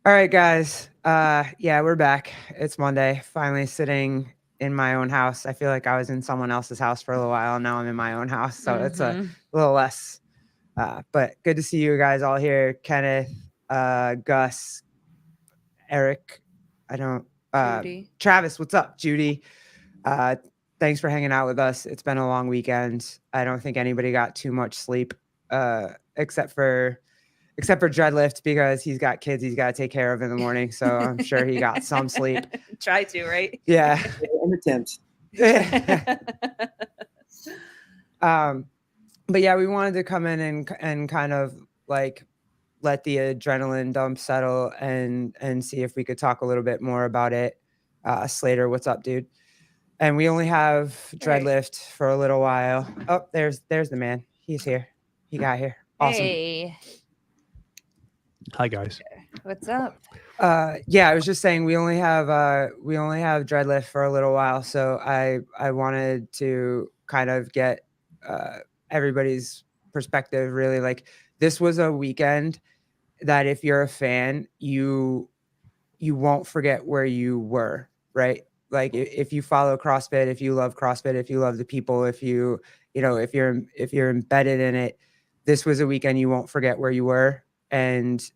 All right, guys. Yeah, we're back. It's Monday. Finally sitting in my own house. I feel like I was in someone else's house for a little while. Now I'm in my own house, so it's a little less. But good to see you guys all here. Kenneth, Gus, Eric. I don't. Judy. Travis, what's up, Judy? Uh, thanks for hanging out with us. It's been a long weekend. I don't think anybody got too much sleep, except for Dreadlift, because he's got kids he's got to take care of in the morning. So I'm sure he got some sleep. Try to, right? Yeah. An attempt. But yeah, we wanted to come in and kind of like let the adrenaline dump settle and see if we could talk a little bit more about it. Slater, what's up, dude? And we only have Dreadlift for a little while. Oh, there's the man. He's here. He got here. Awesome. Hey. Hi guys. What's up? Yeah, I was just saying we only have Dreadlift for a little while, so I wanted to kind of get everybody's perspective. Really, like, this was a weekend that if you're a fan, you won't forget where you were, right? Like, if you follow CrossFit, if you love CrossFit, if you love the people, if you're embedded in it, this was a weekend you won't forget where you were, and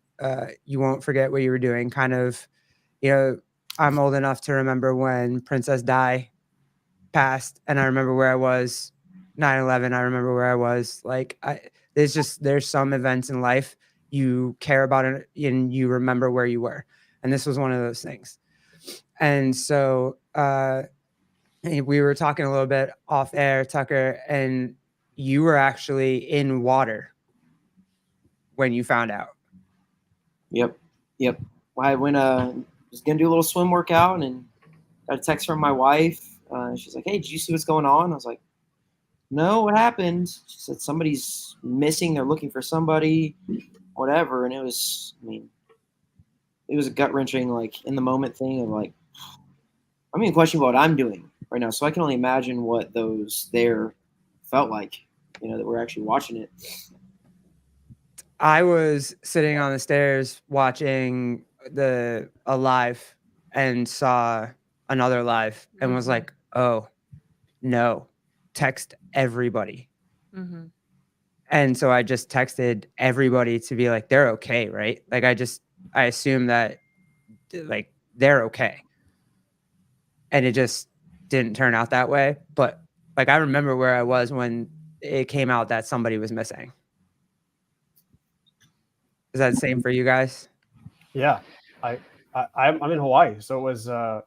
you won't forget what you were doing. Kind of, I'm old enough to remember when Princess Di passed, and I remember where I was. 9/11, I remember where I was. Like, there's some events in life you care about it and you remember where you were, and this was one of those things. And so we were talking a little bit off air, Tucker, and you were actually in water when you found out. Yep. I went was gonna do a little swim workout and got a text from my wife. She's like, "Hey, did you see what's going on?" I was like, "No, what happened?" She said, "Somebody's missing. They're looking for somebody, whatever." And it was a gut wrenching, like, in the moment thing of like, I'm even questioning what I'm doing right now. So I can only imagine what those there felt like, that we're actually watching it. I was sitting on the stairs watching a live and saw another live and was like, "Oh no, text everybody." Mm-hmm. And so I just texted everybody to be like, they're okay, right? Like, I assume that, like, they're okay. And it just didn't turn out that way. But, like, I remember where I was when it came out that somebody was missing. Is that the same for you guys? Yeah, I'm in Hawaii, so it was 5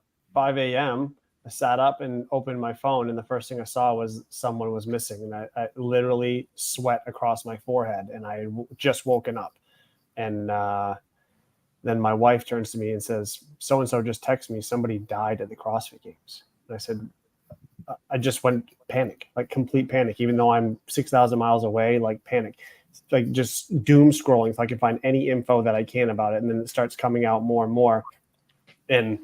a.m. I sat up and opened my phone, and the first thing I saw was someone was missing, and I literally sweat across my forehead, and I just woken up. And then my wife turns to me and says, "So-and-so just texted me, somebody died at the CrossFit Games." And I said, I just went panic, like complete panic, even though I'm 6,000 miles away, like panic. Like just doom scrolling if I can find any info that I can about it. And then it starts coming out more and more. And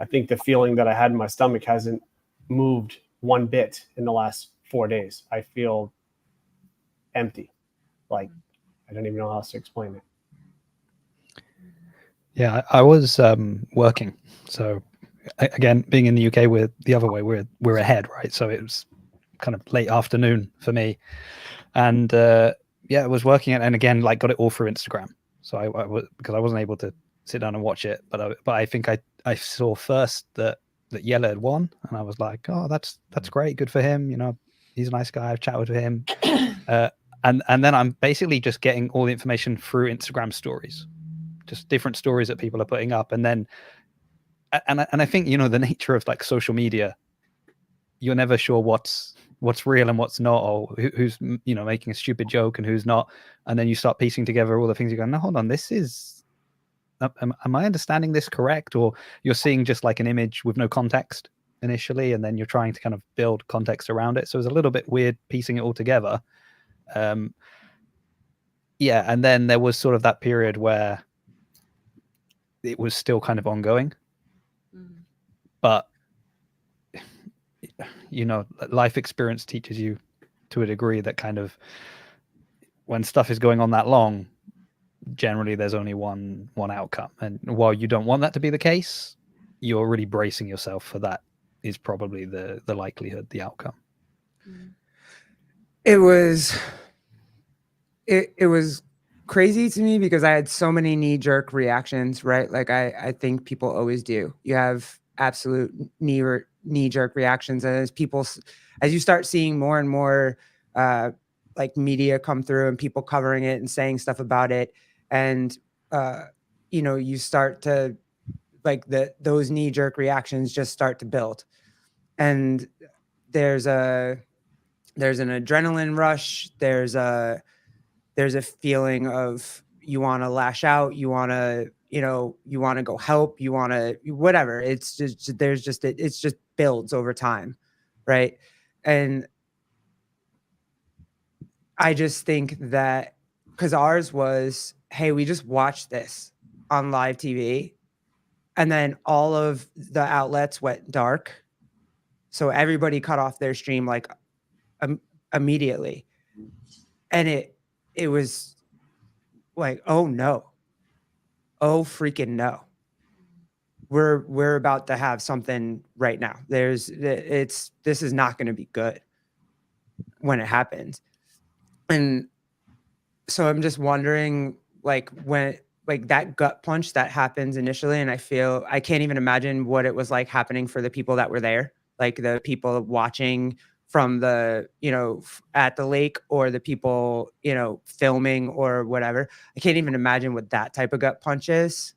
I think the feeling that I had in my stomach hasn't moved one bit in the last 4 days. I feel empty. Like, I don't even know how else to explain it. Yeah, I was working. So again, being in the UK, we're the other way. We're ahead, right? So it was kind of late afternoon for me. And yeah, I was working it, and again, like, got it all through Instagram. So I was, because I wasn't able to sit down and watch it, but I think I saw first that Yella had won, and I was like, oh, that's great, good for him. He's a nice guy. I've chatted with him, and then I'm basically just getting all the information through Instagram stories, just different stories that people are putting up, and then and I think the nature of like social media, you're never sure what's real and what's not, or who's making a stupid joke and who's not, and then you start piecing together all the things. You go, no, hold on, this is, am I understanding this correct? Or you're seeing just like an image with no context initially, and then you're trying to kind of build context around it. So it's a little bit weird piecing it all together. Yeah, and then there was sort of that period where it was still kind of ongoing, but life experience teaches you to a degree that kind of, when stuff is going on that long, generally there's only one outcome, and while you don't want that to be the case, you're really bracing yourself for that is probably the likelihood, the outcome. It was crazy to me because I had so many knee-jerk reactions, right? Like I think people always do. You have absolute knee-jerk reactions, and as you start seeing more and more like media come through and people covering it and saying stuff about it, and you start to like those knee-jerk reactions just start to build, and there's an adrenaline rush. There's a feeling of you want to lash out, you want to go help, you want to whatever. It's just it just builds over time, right? And I just think that because ours was, hey, we just watched this on live TV, and then all of the outlets went dark, so everybody cut off their stream like immediately, and it was like, oh no, oh freaking no, we're about to have something right now. This is not going to be good when it happens. And so I'm just wondering, like, when like that gut punch that happens initially, and I can't even imagine what it was like happening for the people that were there, like the people watching from the at the lake, or the people filming or whatever. I can't even imagine what that type of gut punch is.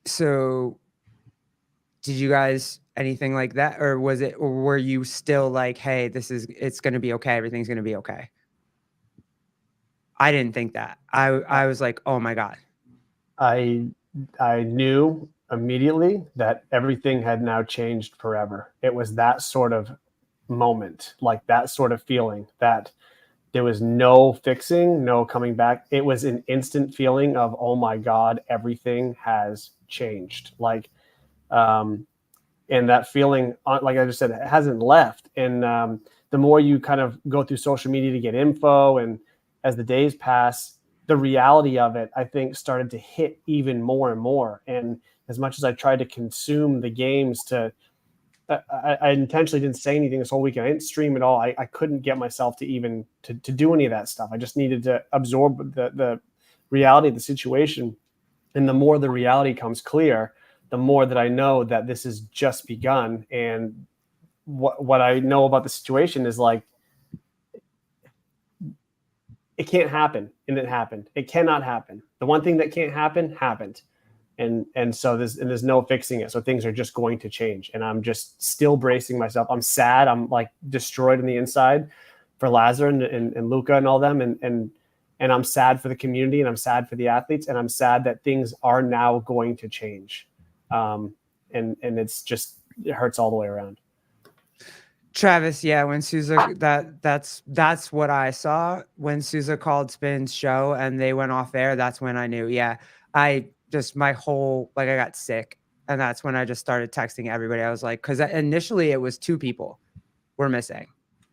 So did you guys anything like that, or were you still like, hey, it's going to be okay, everything's going to be okay? I didn't think that. I was like, oh my God. I knew immediately that everything had now changed forever. It was that sort of moment, like that sort of feeling that there was no fixing, no coming back. It was an instant feeling of, oh my God, everything has changed. Like, and that feeling, like I just said, it hasn't left. And the more you kind of go through social media to get info, and as the days pass, the reality of it, I think, started to hit even more and more. And as much as I tried to consume the games I intentionally didn't say anything this whole weekend. I didn't stream at all. I couldn't get myself to even to do any of that stuff. I just needed to absorb the reality of the situation. And the more the reality comes clear, the more that I know that this has just begun. And what I know about the situation is, like, it can't happen, and it happened. It cannot happen. The one thing that can't happen happened. And so there's no fixing it. So things are just going to change. And I'm just still bracing myself. I'm sad. I'm like destroyed on the inside for Lazar and Luca and all them. And I'm sad for the community, and I'm sad for the athletes, and I'm sad that things are now going to change. And it's just, it hurts all the way around. Travis, yeah, when Sousa, that's what I saw when Sousa called Spin's show and they went off air. That's when I knew. Yeah, I got sick, and that's when I just started texting everybody. I was like, because initially it was 2 people were missing,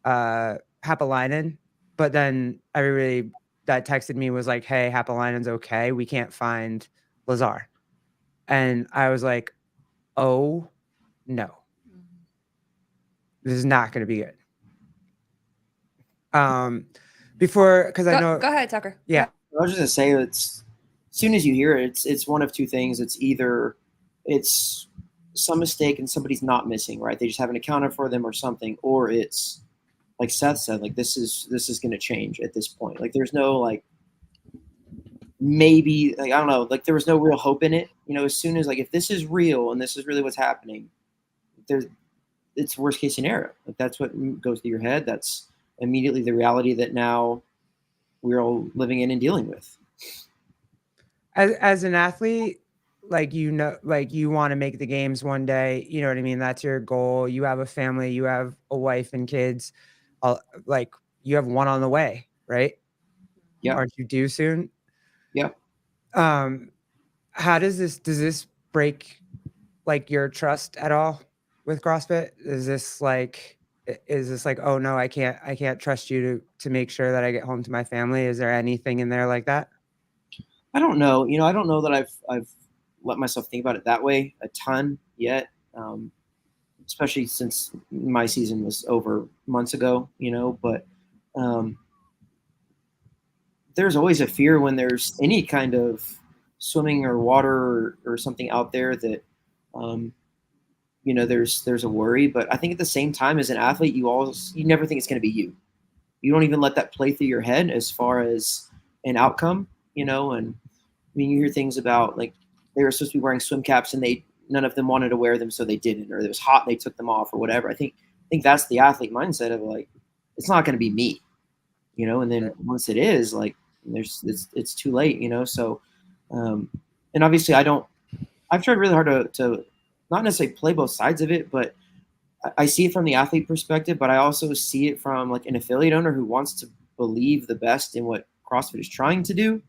Hapalainen, but then everybody that texted me was like, hey, Hapalainen's okay, we can't find Lazar, and I was like, oh no. This is not going to be good. Because I know. Go ahead, Tucker. Yeah. I was just gonna say, it's as soon as you hear it, it's one of 2 things. It's either it's some mistake and somebody's not missing, right? They just haven't accounted for them or something, or it's like Seth said, like this is going to change at this point. Like there's no like maybe, like I don't know, like there was no real hope in it. As soon as, like, if this is real and this is really what's happening, it's worst case scenario. Like that's what goes through your head. That's immediately the reality that now we're all living in and dealing with. As an athlete, like, you want to make the games one day, you know what I mean? That's your goal. You have a family, you have a wife and kids, like you have one on the way, right? Yeah. Aren't you due soon? Yeah. How does this break like your trust at all with CrossFit? Is this like, is this like, oh no, I can't trust you to make sure that I get home to my family? Is there anything in there like that? I don't know. I don't know that I've let myself think about it that way a ton yet. Especially since my season was over months ago, but there's always a fear when there's any kind of swimming or water or something out there that, there's a worry. But I think at the same time, as an athlete, you never think it's going to be you. You don't even let that play through your head as far as an outcome, and I mean, you hear things about like they were supposed to be wearing swim caps and none of them wanted to wear them, so they didn't, or it was hot and they took them off or whatever. I think that's the athlete mindset of like, it's not going to be me, and then once it is, like, it's too late, so and obviously I've tried really hard to not necessarily play both sides of it, but I see it from the athlete perspective, but I also see it from like an affiliate owner who wants to believe the best in what CrossFit is trying to do,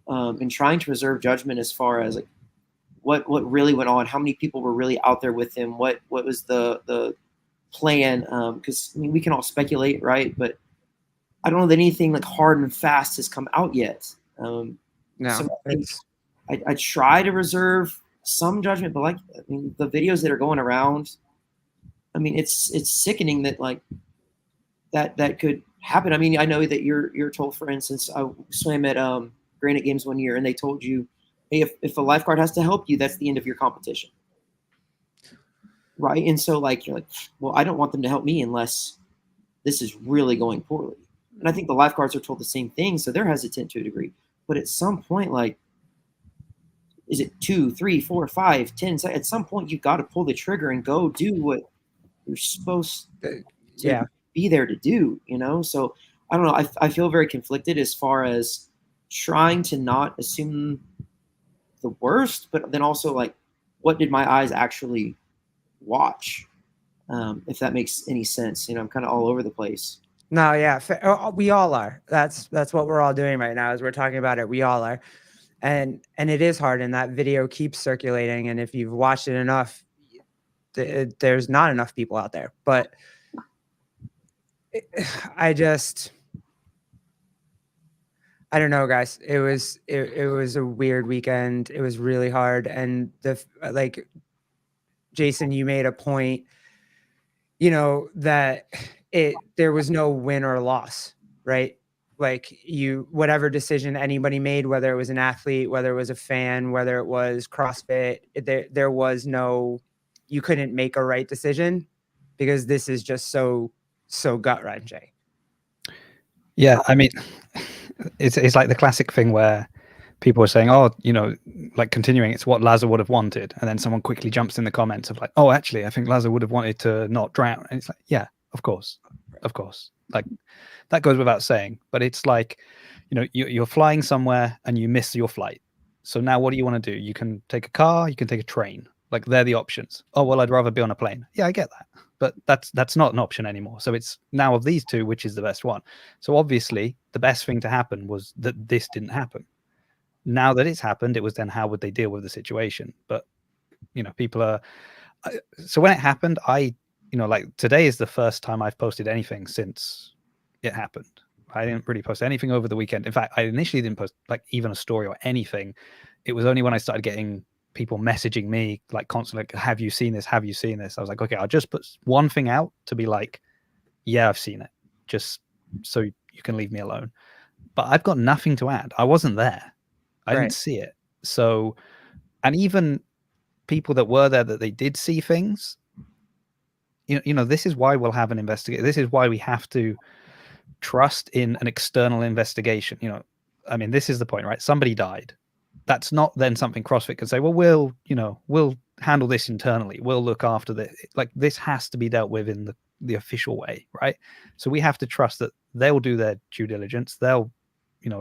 and trying to reserve judgment as far as like what really went on, how many people were really out there with him, what was the plan, because I mean, we can all speculate, right? But I don't know that anything like hard and fast has come out yet. No, so I try to reserve some judgment, but like, I mean, the videos that are going around, I mean, it's sickening that like that could happen. I mean, I know that you're told, for instance, I swam at Granite Games one year, and they told you, hey, if a lifeguard has to help you, that's the end of your competition, right? And so like you're like, well, I don't want them to help me unless this is really going poorly. And I think the lifeguards are told the same thing, so they're hesitant to a degree. But at some point, like, is it 2, 3, 4, 5, 10 seconds? At some point, you've got to pull the trigger and go do what you're supposed to be there to do, So I don't know. I feel very conflicted as far as trying to not assume the worst, but then also like, what did my eyes actually watch? If that makes any sense, I'm kind of all over the place. No, yeah, we all are. That's what we're all doing right now, as we're talking about it. We all are, and it is hard, and that video keeps circulating. And if you've watched it enough, there's not enough people out there. But I don't know, guys. It was a weird weekend. It was really hard, and like Jason, you made a point, that there was no win or loss, right? Like whatever decision anybody made, whether it was an athlete, whether it was a fan, whether it was CrossFit, there was no, you couldn't make a right decision, because this is just so gut wrenching. Yeah, I mean, it's like the classic thing where people are saying, oh, like continuing, it's what Lazar would have wanted. And then someone quickly jumps in the comments of like, oh, actually, I think Lazar would have wanted to not drown. And it's like, yeah, of course. Like that goes without saying. But it's like, you're flying somewhere and you miss your flight. So now what do you want to do? You can take a car, you can take a train. Like they're the options. Oh, well, I'd rather be on a plane. Yeah, I get that. But that's not an option anymore. So it's now of these two, which is the best one. So obviously the best thing to happen was that this didn't happen. Now that it's happened, it was then how would they deal with the situation? But, people are, so when it happened, like today is the first time I've posted anything since it happened. I didn't really post anything over the weekend. In fact, I initially didn't post like even a story or anything. It was only when I started getting people messaging me like constantly, like, have you seen this? Have you seen this? I was like, okay, I'll just put one thing out to be like, yeah, I've seen it, just so you can leave me alone. But I've got nothing to add. I wasn't there. I didn't see it. So, and even people that were there, that they did see things, this is why we'll have an investigation. This is why we have to trust in an external investigation. I mean, this is the point, right? Somebody died. That's not then something CrossFit can say, well, we'll handle this internally. We'll look after this. Like this has to be dealt with in the official way, right? So we have to trust that they'll do their due diligence. They'll,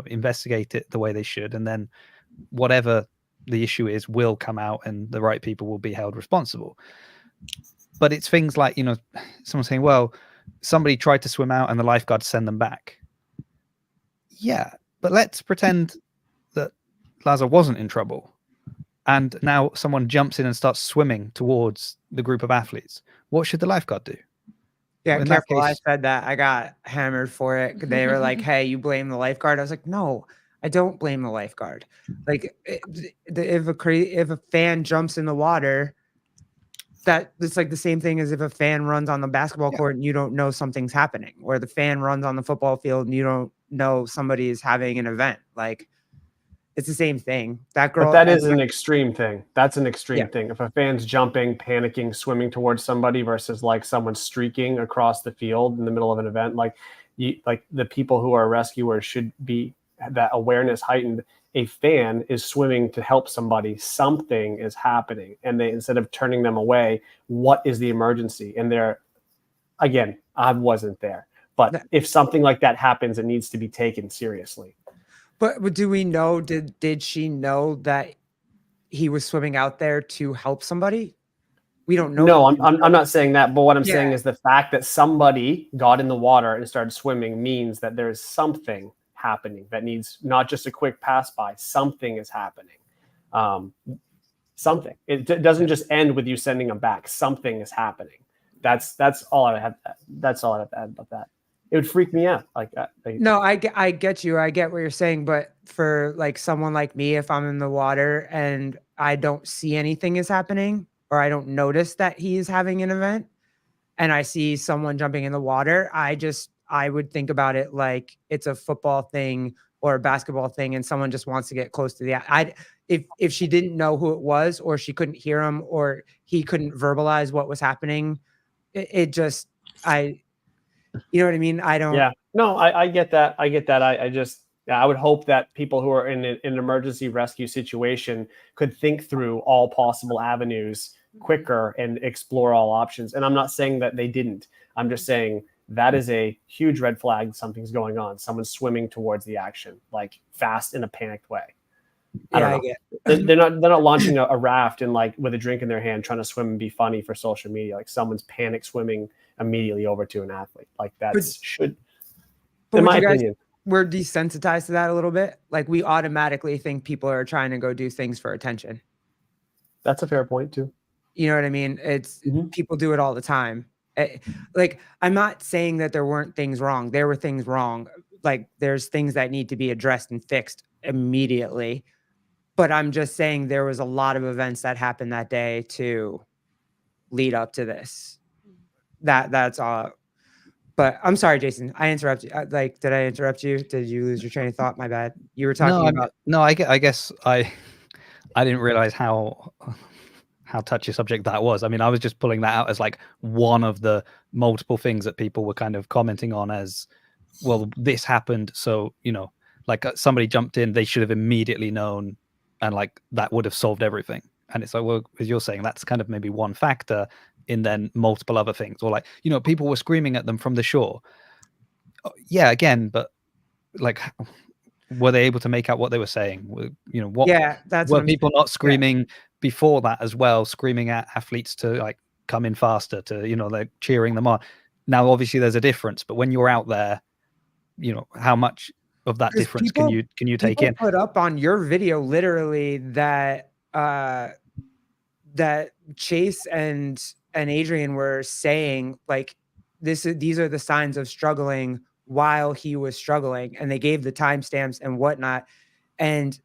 investigate it the way they should. And then whatever the issue is will come out and the right people will be held responsible. But it's things like, someone saying, well, somebody tried to swim out and the lifeguards send them back. Yeah, but let's pretend that Lazar wasn't in trouble. And now someone jumps in and starts swimming towards the group of athletes. What should the lifeguard do? Yeah, in that careful. I case, said that. I got hammered for it. They were like, "Hey, you blame the lifeguard." I was like, "No, I don't blame the lifeguard." Like, if a fan jumps in the water, it's like the same thing as if a fan runs on the basketball Yeah. court and you don't know something's happening, or the fan runs on the football field and you don't know somebody is having an event. Like, it's the same thing. That girl, But that and is an extreme thing. That's an extreme Yeah. thing. If a fan's jumping, panicking, swimming towards somebody versus like someone streaking across the field in the middle of an event, like the people who are rescuers should be that awareness heightened. A fan is swimming to help somebody. Something is happening, and they, instead of turning them away, what is the emergency? And they're, again, I wasn't there, but if something like that happens, it needs to be taken seriously. But do we know? Did she know that he was swimming out there to help somebody? We don't know. No, I'm not saying that. But what I'm saying Yeah. is the fact that somebody got in the water and started swimming means that there is something happening that needs not just a quick pass by. Something is happening. Something. It doesn't just end with you sending them back. Something is happening. That's all I have. That's all I have to add about that. It would freak me out. No, I get you. I get what you're saying. But for like someone like me, if I'm in the water and I don't see anything is happening, or I don't notice that he is having an event, and I see someone jumping in the water, I would think about it like it's a football thing or a basketball thing, and someone just wants to get close to if she didn't know who it was, or she couldn't hear him, or he couldn't verbalize what was happening, you know what I mean? I don't. Yeah, no, I get that. I get that. I would hope that people who are in an emergency rescue situation could think through all possible avenues quicker and explore all options. And I'm not saying that they didn't. I'm just saying that is a huge red flag. Something's going on. Someone's swimming towards the action, like fast in a panicked way. I get it. They're not launching a raft and like with a drink in their hand trying to swim and be funny for social media. Like someone's panic swimming immediately over to an athlete. Like that should, in my opinion. We're desensitized to that a little bit. Like we automatically think people are trying to go do things for attention. That's a fair point too. You know what I mean? It's people do it all the time. Like I'm not saying that there weren't things wrong. There were things wrong. Like there's things that need to be addressed and fixed immediately. But I'm just saying there was a lot of events that happened that day to lead up to this. That's all. But I'm sorry, Jason. I interrupted you. Did I interrupt you? Did you lose your train of thought? My bad. You were talking about. No, I guess I didn't realize how touchy a subject that was. I mean, I was just pulling that out as like one of the multiple things that people were kind of commenting on as, well, this happened. So, like somebody jumped in, they should have immediately known, and like that would have solved everything. And it's like, well, as you're saying, that's kind of maybe one factor in then multiple other things. Or like, people were screaming at them from the shore. Yeah, again, but like, were they able to make out what they were saying? What? Yeah, that's were people not screaming before that as well, screaming at athletes to like come in faster, to like cheering them on. Now, obviously, there's a difference, but when you're out there, how much of that difference can you take in? Put up on your video literally that that Chase and Adrian were saying like these are the signs of struggling while he was struggling, and they gave the timestamps and whatnot. And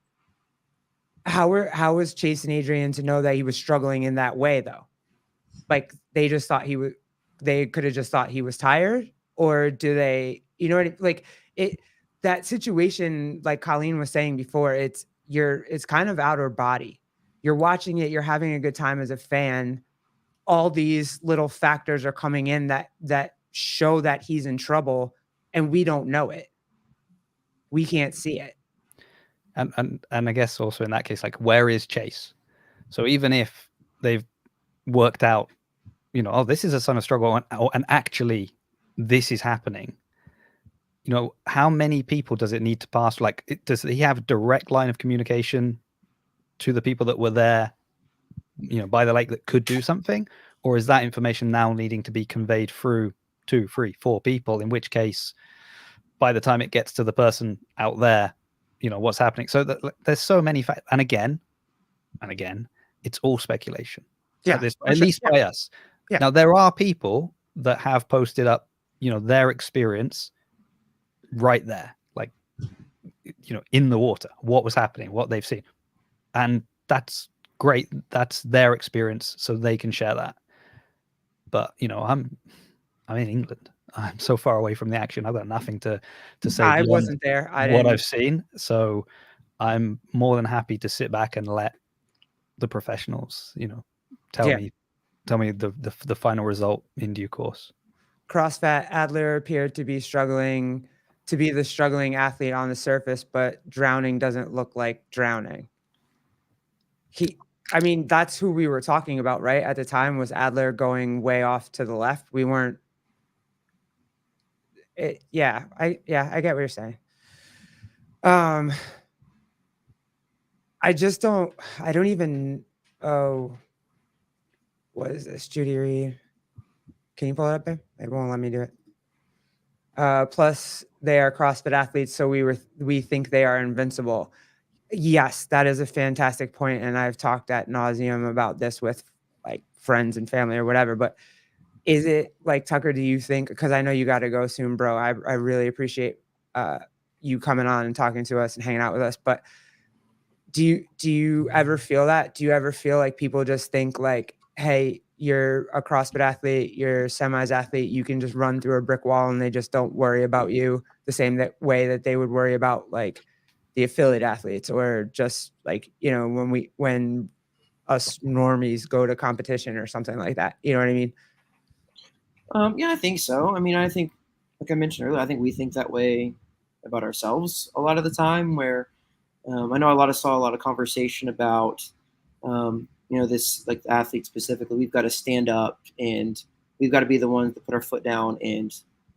how was Chase and Adrian to know that he was struggling in that way though? Like they just thought they could have just thought he was tired, or do they, like that situation, like Colleen was saying before, it's kind of outer body. You're watching it, you're having a good time as a fan. All these little factors are coming in that show that he's in trouble, and we don't know it. We can't see it. And I guess also in that case, like, where is Chase? So even if they've worked out, oh, this is a sign of struggle, and actually this is happening, how many people does it need to pass? Like, does he have a direct line of communication to the people that were there, by the lake that could do something? Or is that information now needing to be conveyed through 2, 3, 4 people, in which case, by the time it gets to the person out there, what's happening? So there's so many facts. And again, it's all speculation. Yeah. At least by us. Yeah. Now, there are people that have posted up, their experience right there, like, in the water, what was happening, what they've seen. And that's great. That's their experience, so they can share that. But, I'm in England. I'm so far away from the action. I've got nothing to say I beyond wasn't there. what I've seen. So I'm more than happy to sit back and let the professionals, tell me the final result in due course. CrossFit Adler appeared to be the struggling athlete on the surface, but drowning doesn't look like drowning. That's who we were talking about, right? At the time, was Adler going way off to the left. We weren't. I get what you're saying. I don't even. Oh, what is this, Judy Reed? Can you pull it up, babe? It won't let me do it. Plus, they are CrossFit athletes, so we think they are invincible. Yes, that is a fantastic point, and I've talked ad nauseum about this with like friends and family or whatever. But is it like, Tucker? Do you think? Because I know you got to go soon, bro. I really appreciate you coming on and talking to us and hanging out with us. But do you ever feel that? Do you ever feel like people just think like, hey, you're a CrossFit athlete, you're a semis athlete, you can just run through a brick wall and they just don't worry about you the same way that they would worry about like the affiliate athletes, or just like, when us normies go to competition or something like that? You know what I mean? Yeah, I think so. I think, like I mentioned earlier, I think we think that way about ourselves a lot of the time, where I know saw a lot of conversation about, this, like, the athletes specifically. We've got to stand up and we've got to be the ones to put our foot down and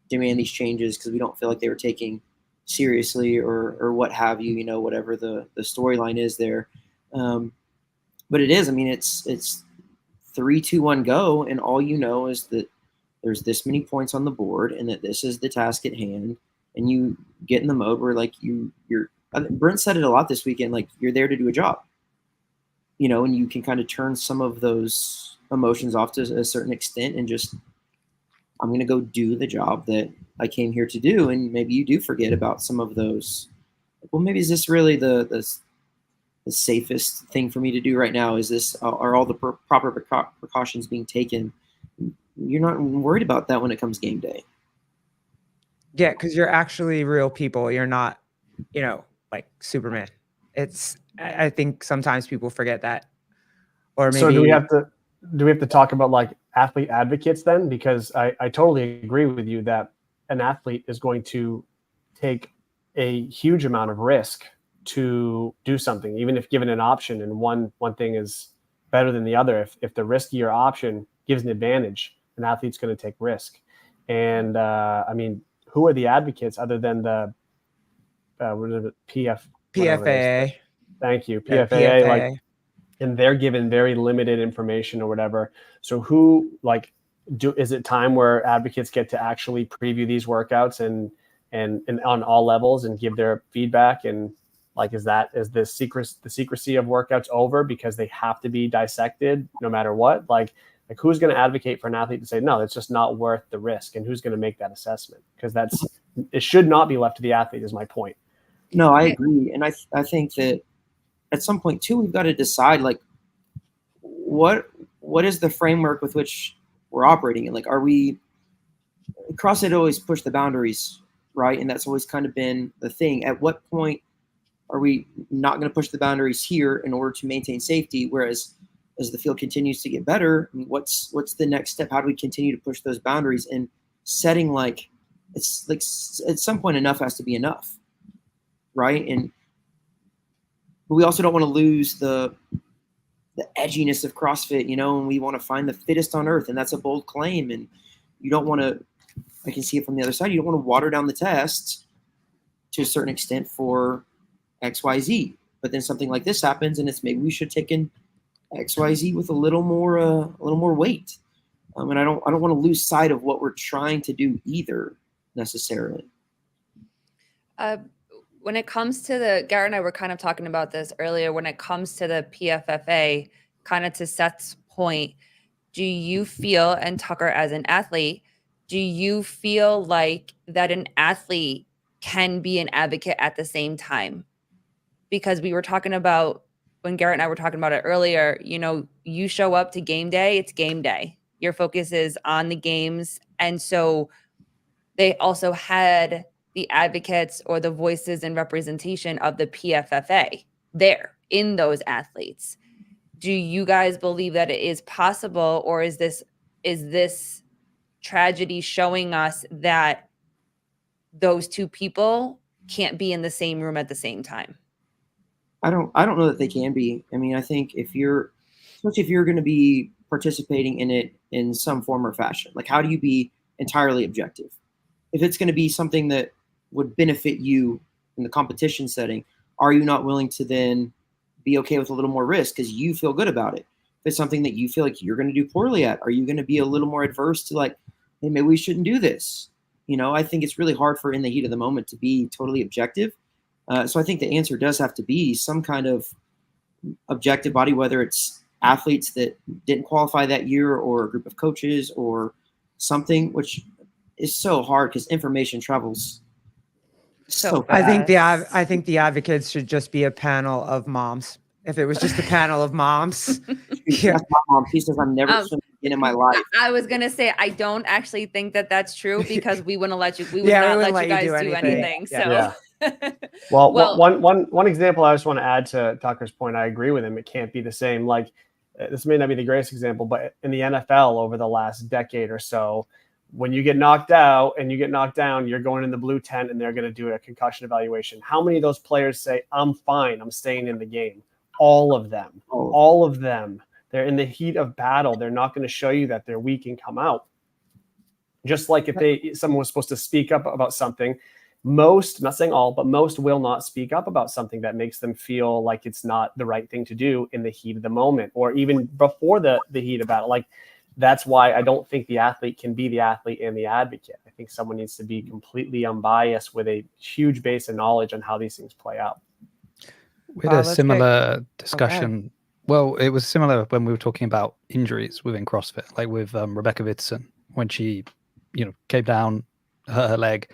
demand these changes because we don't feel like they were taking seriously or what have you, whatever the storyline is there. But it is, it's 3, 2, 1, go. And all is that there's this many points on the board and that this is the task at hand. And you get in the mode where like you're Brent said it a lot this weekend, like you're there to do a job, and you can kind of turn some of those emotions off to a certain extent and just, I'm going to go do the job that I came here to do. And maybe you do forget about some of those. Well, maybe is this really the safest thing for me to do right now? Is this, are all the proper precautions being taken? You're not worried about that when it comes game day. Yeah, because you're actually real people. You're not, like Superman. I think sometimes people forget that. Or maybe. So do we have to talk about like athlete advocates then? Because I totally agree with you that an athlete is going to take a huge amount of risk to do something, even if given an option and one thing is better than the other. If the riskier option gives an advantage, an athlete's going to take risk. And who are the advocates other than the what is it, PFAA? Thank you, Yeah, PFAA. Like, and they're given very limited information or whatever. So who, like, is it time where advocates get to actually preview these workouts and on all levels and give their feedback? And like, is the secrecy of workouts over because they have to be dissected no matter what? Like who's going to advocate for an athlete to say, no, it's just not worth the risk? And who's going to make that assessment? Because it should not be left to the athlete, is my point. No, I agree. And I think that at some point too, we've got to decide like what is the framework with which we're operating in? Like, are we, CrossFit always push the boundaries, right? And that's always kind of been the thing. At what point are we not going to push the boundaries here in order to maintain safety? Whereas as the field continues to get better, what's the next step? How do we continue to push those boundaries? And setting like, it's like at some point enough has to be enough, right? But we also don't want to lose the edginess of CrossFit, and we want to find the fittest on earth, and that's a bold claim. And you don't want to, I can see it from the other side, you don't want to water down the test to a certain extent for XYZ. But then something like this happens, and it's maybe we should take in XYZ with a little more weight. And I don't want to lose sight of what we're trying to do either necessarily. When it comes to Garrett and I were kind of talking about this earlier, when it comes to the PFFA, kind of to Seth's point, do you feel, and Tucker as an athlete, do you feel like that an athlete can be an advocate at the same time? Because we were talking about, when Garrett and I were talking about it earlier, you know, you show up to game day, it's game day. Your focus is on the games. And so they also had the advocates or the voices and representation of the PFFA there in those athletes. Do you guys believe that it is possible, or is this tragedy showing us that those two people can't be in the same room at the same time? I don't know that they can be. I mean, I think especially if you're going to be participating in it in some form or fashion, like how do you be entirely objective? If it's going to be something that would benefit you in the competition setting, are you not willing to then be okay with a little more risk because you feel good about it? If it's something that you feel like you're going to do poorly at, are you going to be a little more adverse to like, hey, maybe we shouldn't do this? You know, I think it's really hard for in the heat of the moment to be totally objective. So I think the answer does have to be some kind of objective body, whether it's athletes that didn't qualify that year or a group of coaches or something, which is so hard because information travels so I fast. think the advocates should just be a panel of moms. If it was just a panel of moms, yeah. That's my mom. She says I'm never swimming again in my life. I was gonna say I don't actually think that that's true because we wouldn't let you. We would Yeah, we not wouldn't let you let you guys do do anything. anything. Yeah. So, Well, Well- one example I just want to add to Tucker's point, I agree with him. It can't be the same. Like, this may not be the greatest example, but in the NFL over the last decade or so, when you get knocked out and you get knocked down, you're going in the blue tent and they're going to do a concussion evaluation. How many of those players say, I'm fine, I'm staying in the game? All of them. All of them. They're in the heat of battle. They're not going to show you that they're weak and come out. Just like if someone was supposed to speak up about something, most, I'm not saying all, but most will not speak up about something that makes them feel like it's not the right thing to do in the heat of the moment, or even before the heat of battle. Like, that's why I don't think the athlete can be the athlete and the advocate. I think someone needs to be completely unbiased with a huge base of knowledge on how these things play out. We had a similar discussion. Well, it was similar when we were talking about injuries within CrossFit, like with Rebecca Vidson, when she, came down, hurt her leg,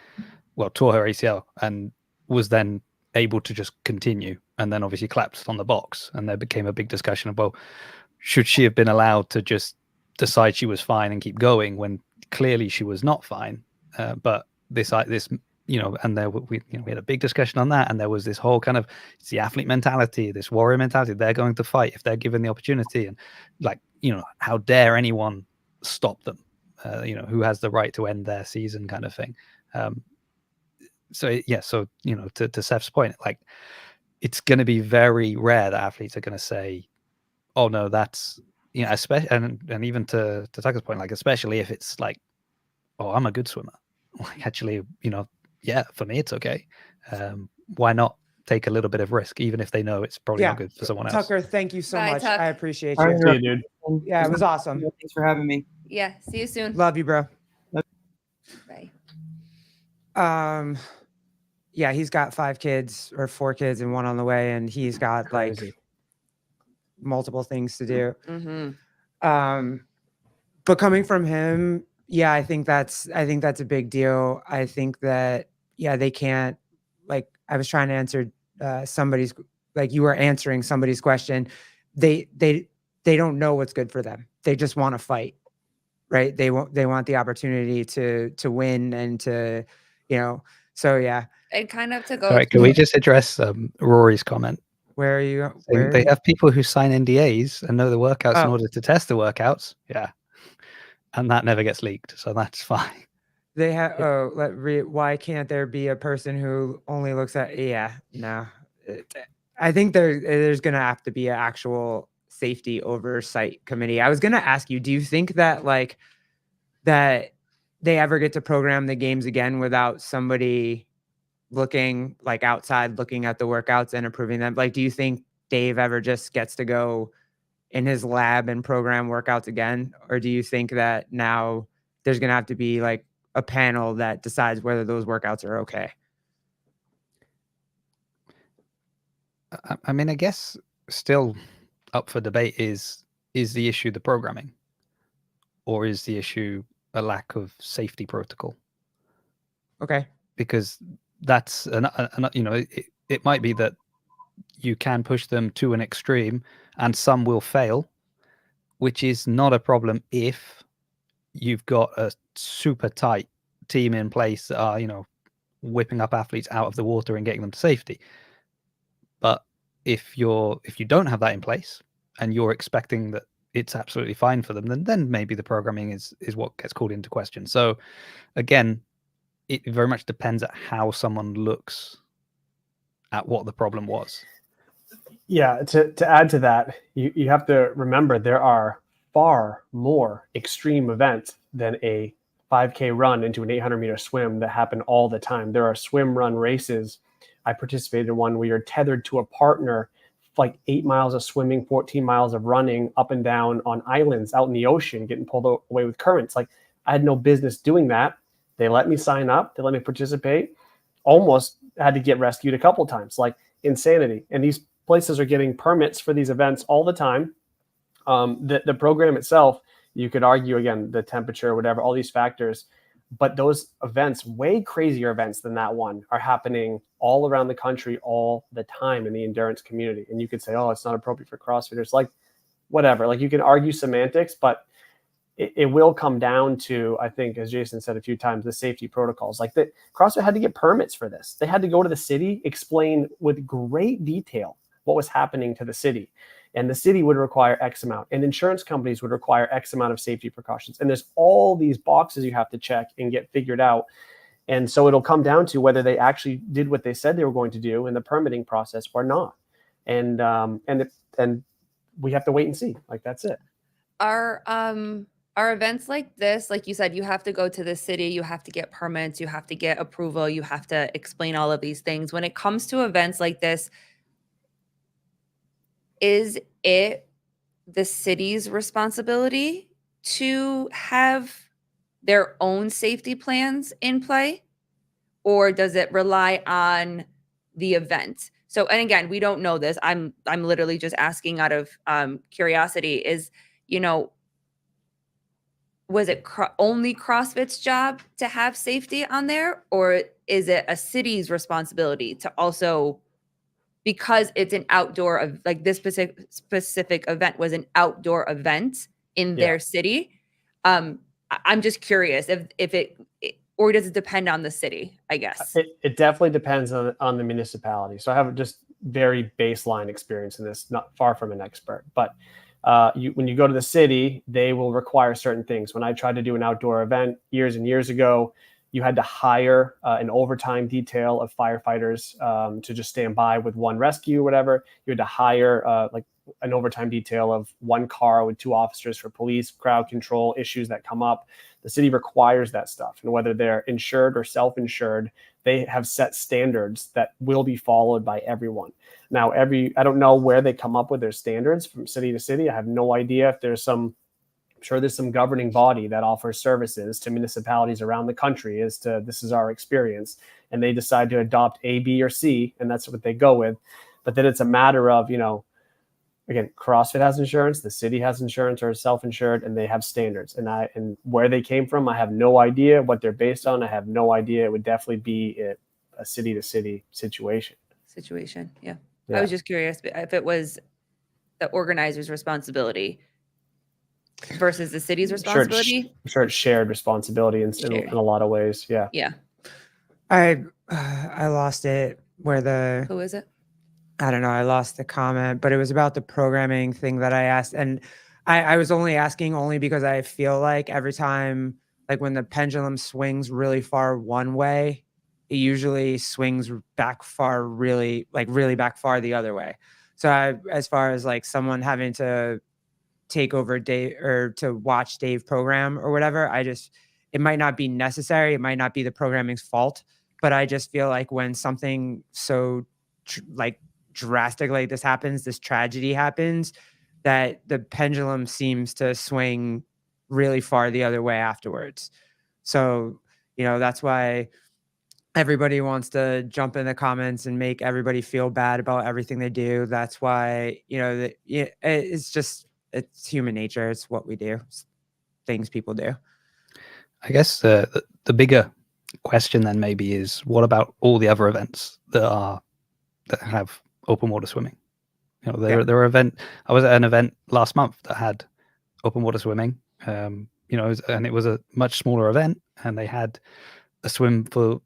tore her ACL, and was then able to just continue, and then obviously collapsed on the box. And there became a big discussion of, well, should she have been allowed to just decide she was fine and keep going when clearly she was not fine? But this, and there we had a big discussion on that, and there was this whole kind of, it's the athlete mentality, this warrior mentality. They're going to fight if they're given the opportunity, and how dare anyone stop them? Who has the right to end their season, kind of thing. To Seth's point, like, it's going to be very rare that athletes are going to say, "Oh no, that's," especially, and even to Tucker's point, like, especially if it's like, "Oh, I'm a good swimmer." Like, actually, yeah, for me, it's okay. Why not take a little bit of risk, even if they know it's probably not good for someone else? Tucker, thank you so Bye, much. Tuck. I appreciate All you. right, See you, dude. Yeah, it was awesome. Thanks for having me. yeah, see you soon. Love you, bro. Bye. Yeah, he's got 5 kids or 4 kids and 1 on the way, and he's got Crazy. like multiple things to do. Mm-hmm. But coming from him, yeah, I think that's a big deal. I think that, yeah, they can't, like, I was trying to answer somebody's, like you were answering somebody's question. They don't know what's good for them. They just want to fight, right? They want the opportunity to win and to, so yeah. And kind of to go. Sorry, can we just address Rory's comment? Where are you? Saying they have people who sign NDAs and know the workouts in Oh. order to test the workouts. Yeah. And that never gets leaked. So that's fine. They have, why can't there be a person who only looks at, no. I think there's going to have to be an actual safety oversight committee. I was going to ask you, do you think that that they ever get to program the games again without somebody looking like outside, looking at the workouts and approving them? Like, do you think Dave ever just gets to go in his lab and program workouts again? Or do you think that now there's going to have to be like a panel that decides whether those workouts are okay? I mean, I guess still up for debate is the issue the programming, or is the issue a lack of safety protocol. Okay. Because that's it might be that you can push them to an extreme and some will fail, which is not a problem if you've got a super tight team in place that are, whipping up athletes out of the water and getting them to safety. But if you don't have that in place and you're expecting that it's absolutely fine for them, then maybe the programming is what gets called into question. So again, it very much depends at how someone looks at what the problem was. Yeah, to add to that, you have to remember there are far more extreme events than a 5K run into an 800-meter swim that happen all the time. There are swim run races. I participated in one where you're tethered to a partner, like 8 miles of swimming, 14 miles of running up and down on islands out in the ocean, getting pulled away with currents. Like, I had no business doing that. They let me sign up. They let me participate. Almost had to get rescued a couple times. Like, insanity. And these places are getting permits for these events all the time. The program itself, you could argue, again, the temperature, whatever, all these factors, but those events, way crazier events than that one, are happening all around the country all the time in the endurance community. And you could say, oh, it's not appropriate for CrossFitters. Like, whatever, like, you can argue semantics, but it will come down to, I think, as Jason said a few times, the safety protocols. Like, the CrossFit had to get permits for this. They had to go to the city, explain with great detail what was happening to the city. And the city would require X amount, and insurance companies would require X amount of safety precautions. And there's all these boxes you have to check and get figured out. And so it'll come down to whether they actually did what they said they were going to do in the permitting process or not. And we have to wait and see. Like, that's it. Are events like this, like you said, you have to go to the city, you have to get permits, you have to get approval, you have to explain all of these things. When it comes to events like this, is it the city's responsibility to have their own safety plans in play, or does it rely on the event? So, and again, we don't know this. I'm literally just asking out of curiosity. Is, was it only CrossFit's job to have safety on there, or is it a city's responsibility to also, because it's an outdoor of, like, this specific event was an outdoor event in their city? I'm just curious if it, or does it depend on the city, I guess? It definitely depends on the municipality. So I have just very baseline experience in this, not far from an expert, but when you go to the city, they will require certain things. When I tried to do an outdoor event years and years ago, you had to hire an overtime detail of firefighters to just stand by with one rescue or whatever. You had to hire like an overtime detail of one car with 2 officers for police, crowd control issues that come up. The city requires that stuff. And whether they're insured or self-insured, they have set standards that will be followed by everyone. Now, I don't know where they come up with their standards from city to city. I have no idea if there's I'm sure there's some governing body that offers services to municipalities around the country as to, this is our experience, and they decide to adopt A, B, or C, and that's what they go with. But then it's a matter of, again, CrossFit has insurance, the city has insurance or is self-insured, and they have standards. And where they came from, I have no idea. What they're based on, I have no idea. It would definitely be a city-to-city situation. Yeah. I was just curious if it was the organizer's responsibility versus the city's responsibility. I'm sure it's shared responsibility in a lot of ways. Yeah. Yeah. I lost it. Who is it? I don't know. I lost the comment, but it was about the programming thing that I asked. And I was only asking because I feel like every time, like, when the pendulum swings really far one way, it usually swings back far, really back far the other way. So as far as like someone having to take over Dave or to watch Dave program or whatever, it might not be necessary. It might not be the programming's fault, but I just feel like when something so drastic like this happens, this tragedy happens, that the pendulum seems to swing really far the other way afterwards. So, that's why everybody wants to jump in the comments and make everybody feel bad about everything they do. That's why, it's human nature. It's what we do. It's things people do. I guess the bigger question then maybe is, what about all the other events that have open water swimming? You know, there are I was at an event last month that had open water swimming. You know, and it was a much smaller event, and they had a swim for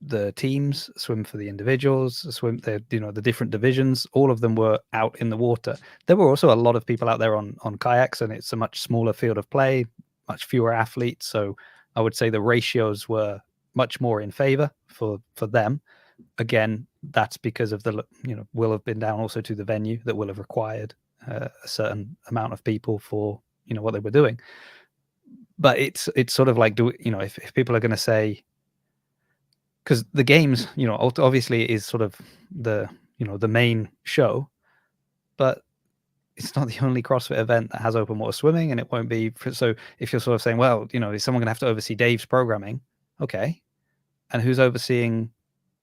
the teams, a swim for the individuals, a swim. You know, the different divisions. All of them were out in the water. There were also a lot of people out there on kayaks, and it's a much smaller field of play, much fewer athletes. So I would say the ratios were much more in favor for them. Again, that's because of the, you know, will have been down also to the venue that will have required a certain amount of people for, you know, what they were doing. But it's sort of like, you know, if people are going to say, because the games, you know, obviously is sort of the, you know, the main show, but it's not the only CrossFit event that has open water swimming, and it won't be. So if you're sort of saying, well, you know, is someone going to have to oversee Dave's programming? Okay. And who's overseeing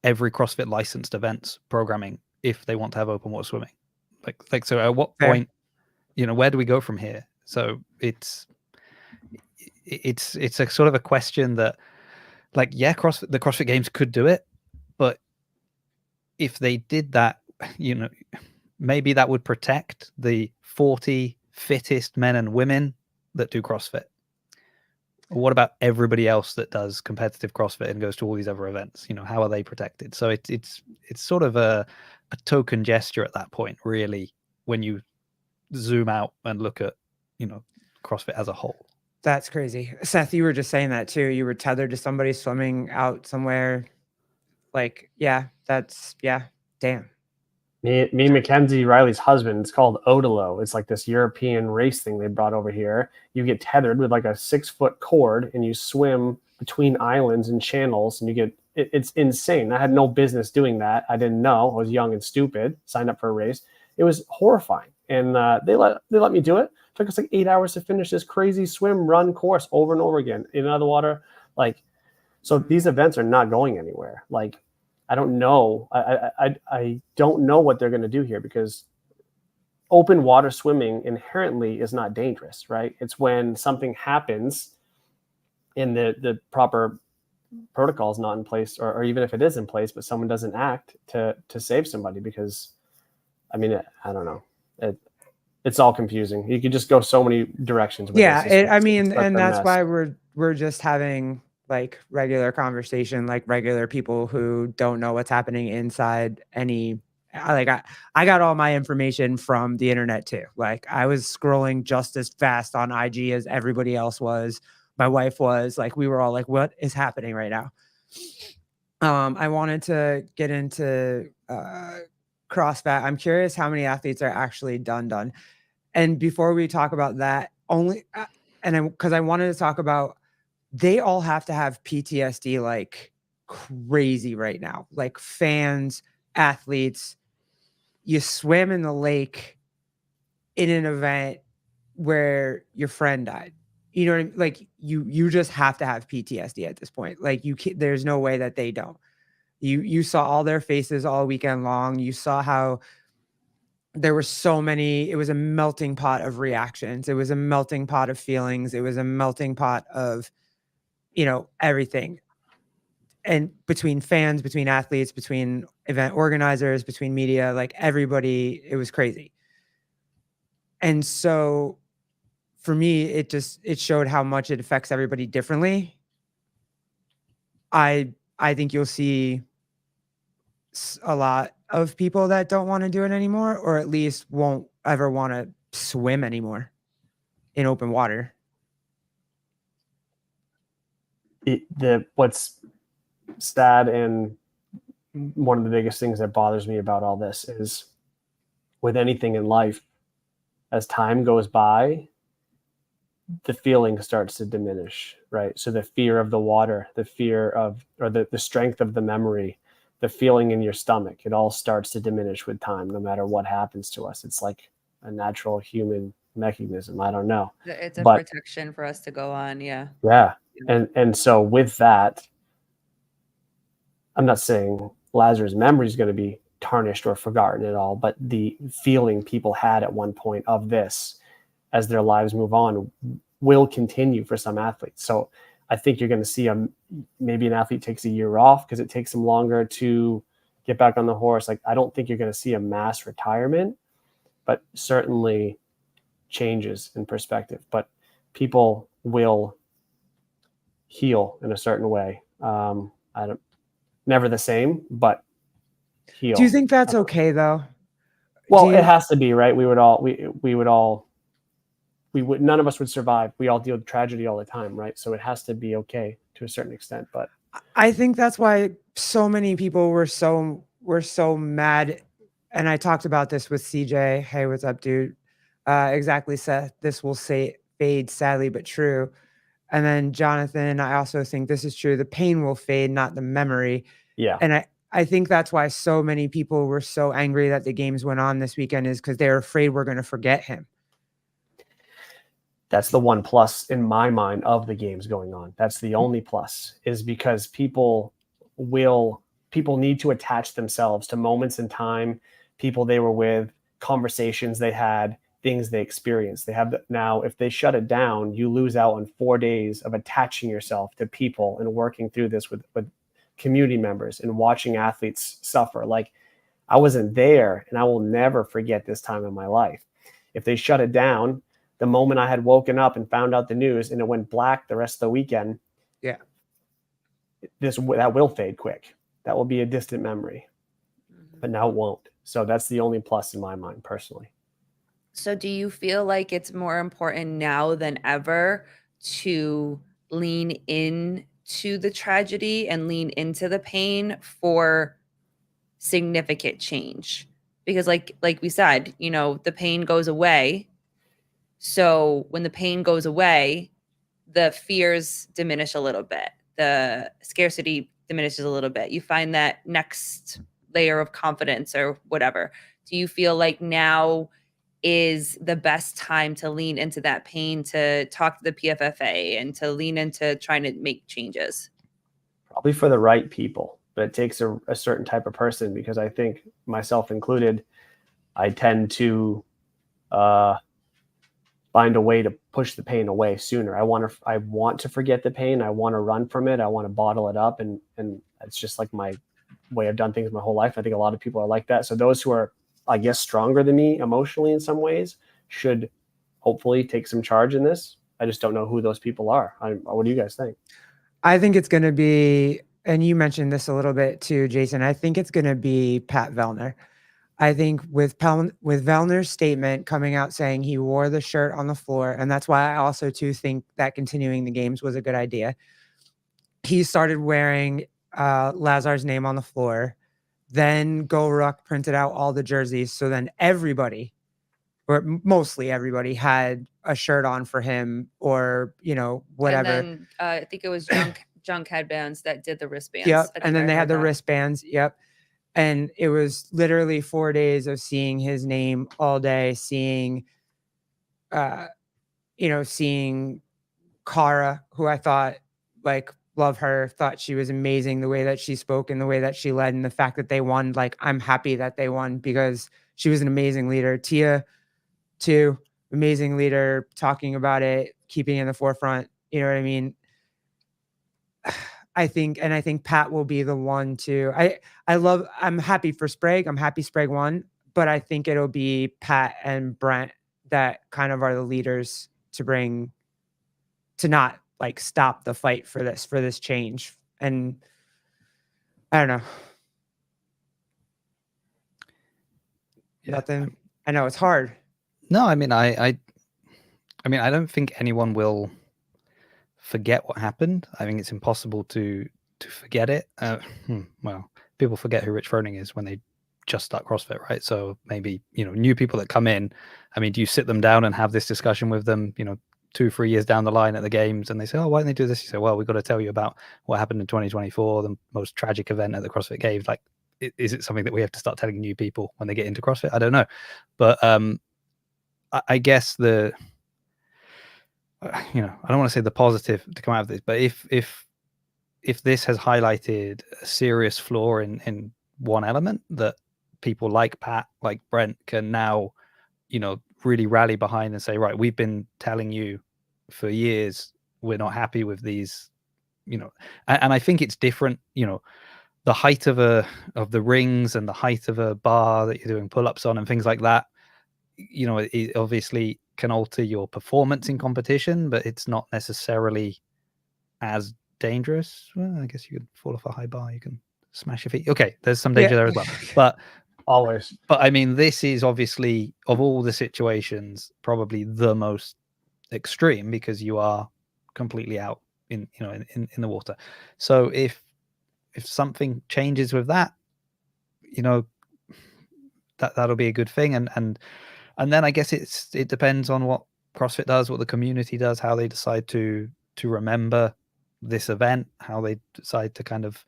every CrossFit licensed events programming if they want to have open water swimming? Like, so at what point, you know, where do we go from here? So it's a sort of a question that, like, yeah, the CrossFit Games could do it, but if they did that, you know, maybe that would protect the 40 fittest men and women that do CrossFit. What about everybody else that does competitive CrossFit and goes to all these other events? You know, how are they protected? So it's sort of a token gesture at that point, really, when you zoom out and look at, you know, CrossFit as a whole. That's crazy. Seth, you were just saying that too. You were tethered to somebody swimming out somewhere. Like, yeah, damn. Me, Mackenzie Riley's husband, it's called Odilo. It's like this European race thing they brought over here. You get tethered with like a 6-foot cord and you swim between islands and channels, and you get, it's insane. I had no business doing that. I didn't know. I was young and stupid, signed up for a race. It was horrifying. And they let me do it. It took us like 8 hours to finish this crazy swim run course over and over again in and out of the water. Like, so these events are not going anywhere. Like, I don't know. I don't know what they're going to do here, because open water swimming inherently is not dangerous, right? It's when something happens and the proper protocol is not in place, or even if it is in place, but someone doesn't act to save somebody. Because, I mean, I don't know. It's all confusing. You could just go so many directions with this. I mean, and that's why we're just having like regular conversation, like regular people who don't know what's happening inside any, like I got all my information from the internet too. Like, I was scrolling just as fast on IG as everybody else was. My wife was, like, we were all like, what is happening right now? I wanted to get into CrossFit. I'm curious how many athletes are actually done. And before we talk about that, because I wanted to talk about, they all have to have PTSD like crazy right now. Like, fans, athletes, you swim in the lake in an event where your friend died. You know what I mean? Like, you just have to have PTSD at this point. Like, there's no way that they don't. You saw all their faces all weekend long. You saw how there were so many, it was a melting pot of reactions. It was a melting pot of feelings. It was a melting pot of, you know, everything. And between fans, between athletes, between event organizers, between media, like everybody, it was crazy. And so for me, it showed how much it affects everybody differently. I think you'll see a lot of people that don't want to do it anymore, or at least won't ever want to swim anymore in open water. What's sad, and one of the biggest things that bothers me about all this is, with anything in life, as time goes by, the feeling starts to diminish, right? So the fear of the water, the fear of, or the strength of the memory, the feeling in your stomach, it all starts to diminish with time, no matter what happens to us. It's like a natural human mechanism. I don't know. It's a protection for us to go on. Yeah. Yeah. And so with that, I'm not saying Lazarus' memory is going to be tarnished or forgotten at all, but the feeling people had at one point of this, as their lives move on, will continue for some athletes. So I think you're going to see maybe an athlete takes a year off because it takes them longer to get back on the horse. Like, I don't think you're going to see a mass retirement, but certainly changes in perspective. But people will heal in a certain way. Never the same, but heal. Do you think that's okay though? Well, it has to be, right? None of us would survive. We all deal with tragedy all the time, right? So it has to be okay to a certain extent. But I think that's why so many people were so mad. And I talked about this with CJ. Hey, what's up, dude? Exactly, Seth. This will fade, sadly, but true. And then Jonathan, I also think this is true. The pain will fade, not the memory. Yeah. And I think that's why so many people were so angry that the games went on this weekend, is because they're afraid we're going to forget him. That's the one plus in my mind of the games going on. That's the only plus, is because people need to attach themselves to moments in time, people they were with, conversations they had, things they experienced. They have now, if they shut it down, you lose out on 4 days of attaching yourself to people and working through this with community members and watching athletes suffer. Like, I wasn't there, and I will never forget this time in my life. If they shut it down, the moment I had woken up and found out the news and it went black the rest of the weekend, that will fade quick. That will be a distant memory, but now it won't. So that's the only plus in my mind, personally. So do you feel like it's more important now than ever to lean into the tragedy and lean into the pain for significant change? Because like we said, the pain goes away. So when the pain goes away, the fears diminish a little bit. The scarcity diminishes a little bit. You find that next layer of confidence or whatever. Do you feel like now is the best time to lean into that pain, to talk to the PFFA and to lean into trying to make changes? Probably for the right people, but it takes a certain type of person, because I think, myself included, I tend to find a way to push the pain away sooner. I want to forget the pain. I want to run from it. I want to bottle it up. And it's just like my way I've done things my whole life. I think a lot of people are like that. So those who are, I guess, stronger than me emotionally in some ways should hopefully take some charge in this. I just don't know who those people are. What do you guys think? I think it's going to be, and you mentioned this a little bit too, Jason, I think it's going to be Pat Vellner. I think with Vellner's statement coming out saying he wore the shirt on the floor, and that's why I also too think that continuing the games was a good idea. He started wearing Lazar's name on the floor. Then Go Ruck printed out all the jerseys. So then everybody, or mostly everybody, had a shirt on for him, or, whatever. And then I think it was junk headbands that did the wristbands. Yep. And then they had the wristbands. Yep. And it was literally 4 days of seeing his name all day, seeing Cara, who I thought, love her, thought she was amazing, the way that she spoke and the way that she led, and the fact that they won. I'm happy that they won because she was an amazing leader. Tia, too, amazing leader, talking about it, keeping it in the forefront. You know what I mean? I think Pat will be the one to. I'm happy for Sprague. I'm happy Sprague won, but I think it'll be Pat and Brent that kind of are the leaders to not stop the fight for this change. And I don't know. Yeah. Nothing. I know it's hard. No, I mean, I don't think anyone will forget what happened. I think it's impossible to forget it. Well, people forget who Rich Froning is when they just start CrossFit, right? So maybe, new people that come in, I mean, do you sit them down and have this discussion with them, 2-3 years down the line at the games, and they say, oh, why don't they do this? You say, well, we've got to tell you about what happened in 2024, the most tragic event at the CrossFit Games. Is it something that we have to start telling new people when they get into CrossFit? I don't know. But I guess I don't want to say the positive to come out of this, but if this has highlighted a serious flaw in one element, that people like Pat, like Brent, can now, really rally behind and say, right, we've been telling you for years we're not happy with these and I think it's different, the height of the rings and the height of a bar that you're doing pull-ups on and things like that, it obviously can alter your performance in competition, but it's not necessarily as dangerous. Well, I guess you could fall off a high bar, you can smash your feet. Okay, there's some danger there as well. But always. But I mean, this is obviously, of all the situations, probably the most extreme, because you are completely out in the water. So if something changes with that, that'll be a good thing. And then I guess it depends on what CrossFit does, what the community does, how they decide to remember this event, how they decide to kind of,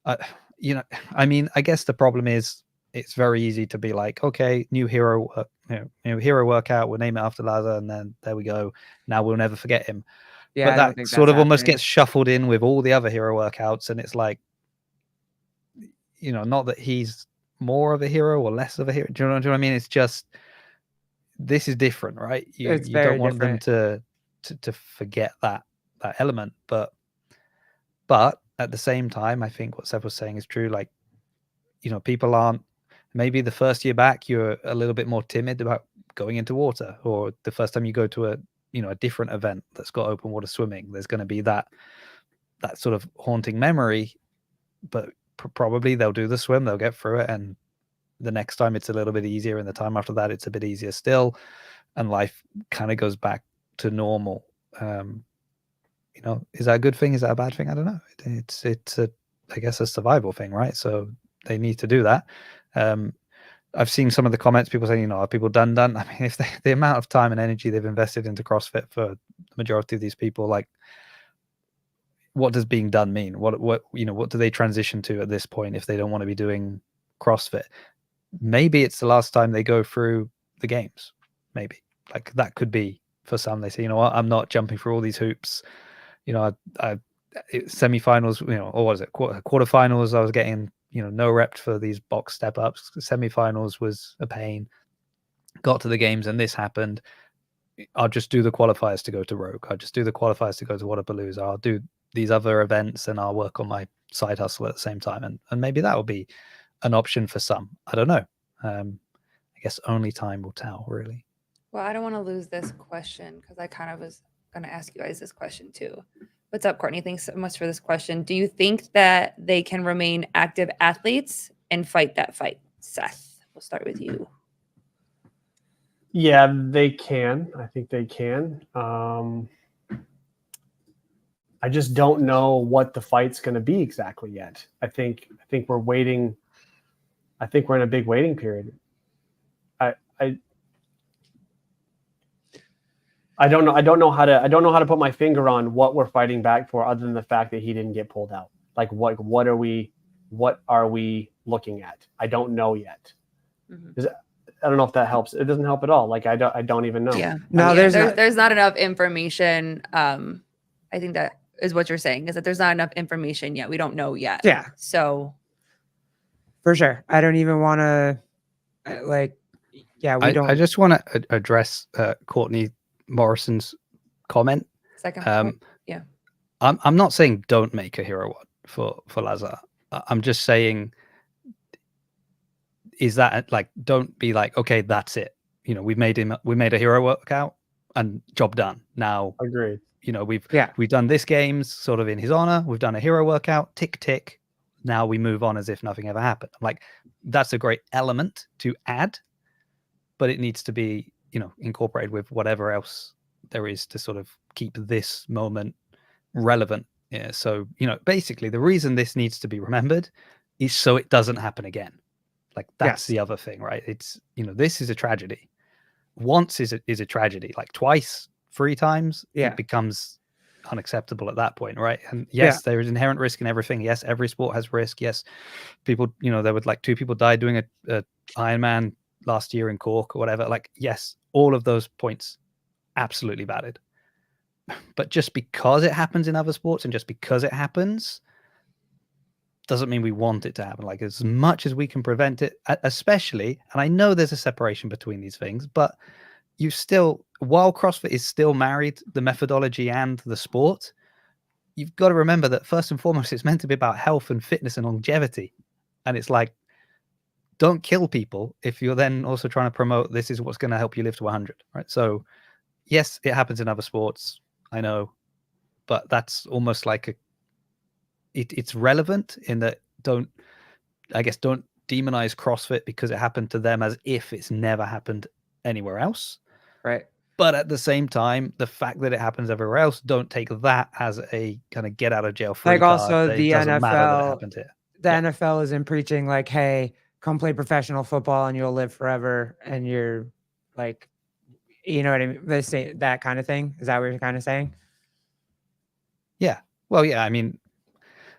I mean, I guess the problem is it's very easy to be like, okay, new hero workout, we'll name it after Laza, and then there we go. Now we'll never forget him. Yeah, but that sort of almost gets shuffled in with all the other hero workouts, and it's like, not that he's more of a hero or less of a hero. Do you know what I mean? It's just, this is different, right? You don't want them to forget that element, but at the same time, I think what Seth was saying is true. Like, people aren't, maybe the first year back, you're a little bit more timid about going into water, or the first time you go to a different event that's got open water swimming, there's going to be that sort of haunting memory, but probably they'll do the swim, they'll get through it, and the next time it's a little bit easier, and the time after that it's a bit easier still, and life kind of goes back to normal. Is that a good thing? Is that a bad thing? I don't know. It's I guess a survival thing, right? So they need to do that. I've seen some of the comments, people saying, are people done? I mean, if the amount of time and energy they've invested into CrossFit for the majority of these people, like, what does being done mean? What do they transition to at this point if they don't want to be doing CrossFit? Maybe it's the last time they go through the games. Maybe, like, that could be for some. They say, what, I'm not jumping through all these hoops. Semi-finals, or what is it? Quarterfinals, I was getting, no reps for these box step ups. Semi-finals was a pain. Got to the games and this happened. I'll just do the qualifiers to go to Rogue. I'll just do the qualifiers to go to Whataburger. I'll do these other events and I'll work on my side hustle at the same time. And maybe that will be an option for some. I don't know. I guess only time will tell, really. Well, I don't want to lose this question because I kind of was going to ask you guys this question too. What's up, Courtney? Thanks so much for this question. Do you think that they can remain active athletes and fight that fight? Seth, we'll start with you. Yeah, they can. I think they can. I just don't know what the fight's going to be exactly yet. I think we're waiting. I think we're in a big waiting period. I don't know. I don't know how to put my finger on what we're fighting back for, other than the fact that he didn't get pulled out. Like, what are we looking at? I don't know yet. Mm-hmm. I don't know if that helps. It doesn't help at all. Like, I don't even know. Yeah. No, there's not enough information. I think that is what you're saying, is that there's not enough information yet. We don't know yet. Yeah. So for sure. I don't even want to I just want to address Courtney Morrison's comment. Second point. Yeah. I'm not saying don't make a hero one for Laza. I'm just saying, is that like, don't be like, okay, that's it. We made a hero workout and job done. Now, agreed. We've done this games sort of in his honor. We've done a hero workout, tick, tick. Now we move on as if nothing ever happened. Like, that's a great element to add, but it needs to be, incorporated with whatever else there is to sort of keep this moment relevant. Yeah. So, basically the reason this needs to be remembered is so it doesn't happen again. Like, that's the other thing, right? It's, this is a tragedy. Once is a tragedy. Like, twice, 3 times, it becomes unacceptable at that point, right? And yes, there is inherent risk in everything. Yes, every sport has risk. Yes, people, there were like 2 people died doing a Ironman last year in Cork or whatever. Like, yes, all of those points absolutely valid. But just because it happens in other sports and just because it happens doesn't mean we want it to happen. Like, as much as we can prevent it, especially, and I know there's a separation between these things, but you still, while CrossFit is still married, the methodology and the sport, you've got to remember that first and foremost, it's meant to be about health and fitness and longevity. And it's like, don't kill people if you're then also trying to promote this is what's going to help you live to 100, right? So yes, it happens in other sports, I know, but that's almost like it's relevant in that don't demonize CrossFit because it happened to them as if it's never happened anywhere else. Right. But at the same time, the fact that it happens everywhere else, don't take that as a kind of get out of jail free Like card. also the It doesn't matter that it NFL, happened here. the Yeah. NFL isn't preaching like, hey, come play professional football and you'll live forever. And you're like, you know what I mean? They say that kind of thing. Is that what you're kind of saying? Yeah. Well, yeah. I mean,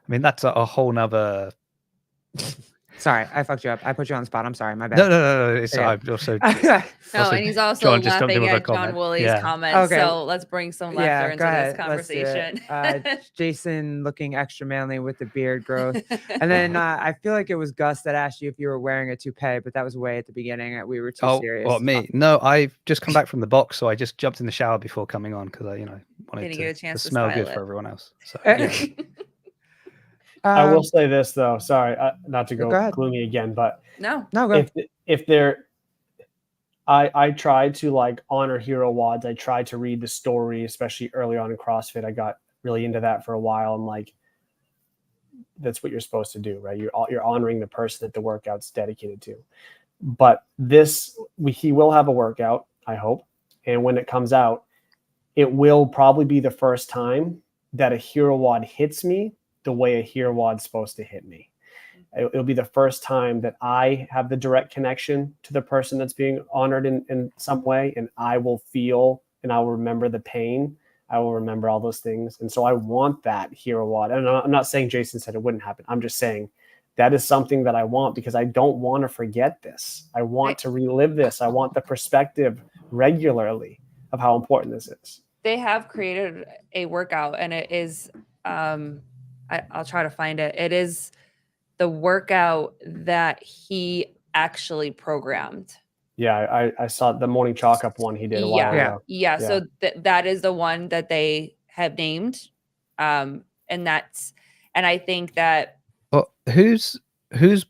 that's a whole nother. Sorry, I fucked you up. I put you on the spot. I'm sorry. My bad. No. It's Okay. I'm also. No, and he's also John just jumped in laughing with a at John comment. Woolley's Yeah. comment. Okay. So let's bring some laughter into go ahead. this conversation. Let's do it. Jason looking extra manly with the beard growth. And then I feel like it was Gus that asked you if you were wearing a toupee, but that was way at the beginning. We were too serious. Oh, me? No, I've just come back from the box, so I just jumped in the shower before coming on because I, wanted Didn't get a chance to smell good style for it. everyone else. So, yeah. I will say this though. Sorry, not to Go go ahead. gloomy again, but No, go. if there, I tried to like honor hero wads. I tried to read the story, especially early on in CrossFit. I got really into that for a while. And like, that's what you're supposed to do, right? You're honoring the person that the workout's dedicated to. But he will have a workout, I hope. And when it comes out, it will probably be the first time that a hero wad hits me the way a hero wad's supposed to hit me. It'll be the first time that I have the direct connection to the person that's being honored in some way, and I will feel and I will remember the pain. I will remember all those things. And so I want that hero wad. And I'm not saying Jason said it wouldn't happen. I'm just saying that is something that I want because I don't want to forget this. I want to relive this. I want the perspective regularly of how important this is. they have created a workout, and it is I'll try to find it. It is the workout that he actually programmed. Yeah, I saw the morning chalk up one he did a while ago. Yeah. So that is the one that they have named. And I think that. Well, who's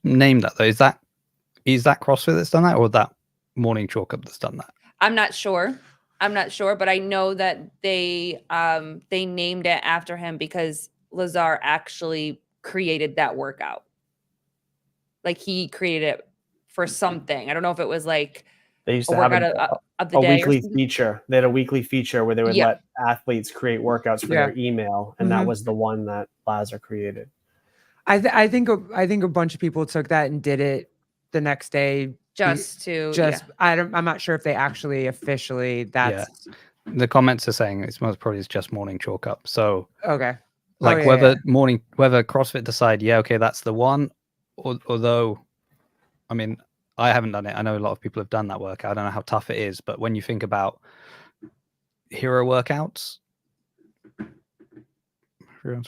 named that though? Is that CrossFit that's done that, or that morning chalk up that's done that? I'm not sure, but I know that they named it after him because Lazar actually created that workout. Like he created it for something. I don't know if it was like they used to have a weekly feature. They had a weekly feature where they would let athletes create workouts for their email, and that was the one that Lazar created. I think a bunch of people took that and did it the next day. I'm not sure if they actually officially the comments are saying it's most probably just morning chalk up. So okay. Whether CrossFit decide, that's the one, although I mean I haven't done it. I know a lot of people have done that workout. I don't know how tough it is, but when you think about hero workouts,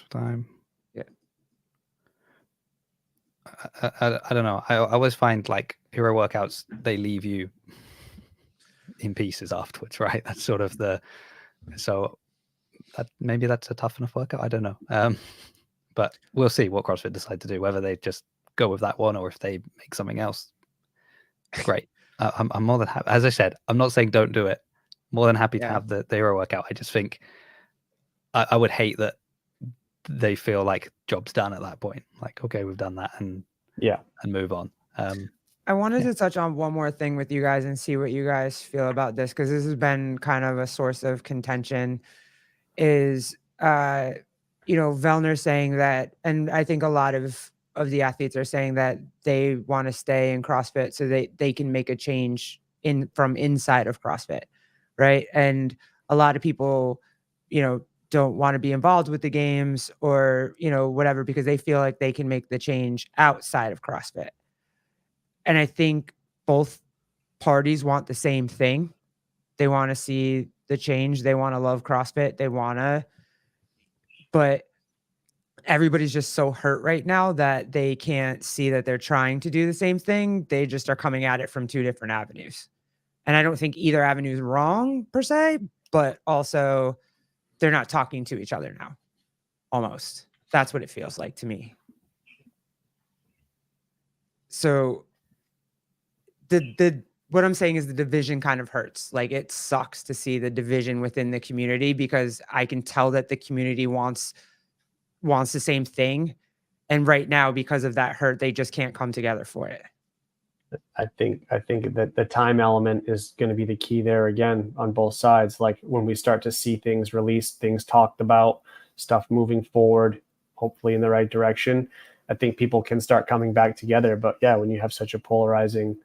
time. I don't know. I always find like hero workouts, they leave you in pieces afterwards, right? That's sort of maybe that's a tough enough workout. I don't know. But we'll see what CrossFit decide to do, whether they just go with that one or if they make something else. Great. I'm more than happy. As I said, I'm not saying don't do it. More than happy to have the hero workout. I just think I would hate that they feel like job's done at that point. Like, okay, we've done that and move on. I wanted to touch on one more thing with you guys and see what you guys feel about this, because this has been kind of a source of contention. Is Vellner saying that, and I think a lot of the athletes are saying that they want to stay in CrossFit so they can make a change from inside of CrossFit, right? And a lot of people, don't want to be involved with the games or, whatever, because they feel like they can make the change outside of CrossFit. And I think both parties want the same thing. They want to see the change. They want to love CrossFit. But everybody's just so hurt right now that they can't see that they're trying to do the same thing. They just are coming at it from two different avenues. And I don't think either avenue is wrong per se, but also they're not talking to each other now. almost. That's what it feels like to me. So what I'm saying is the division kind of hurts. Like, it sucks to see the division within the community, because I can tell that the community wants the same thing. And right now, because of that hurt, they just can't come together for it. I think that the time element is going to be the key there again on both sides. Like, when we start to see things released, things talked about, stuff moving forward, hopefully in the right direction, I think people can start coming back together. But yeah, when you have such a polarizing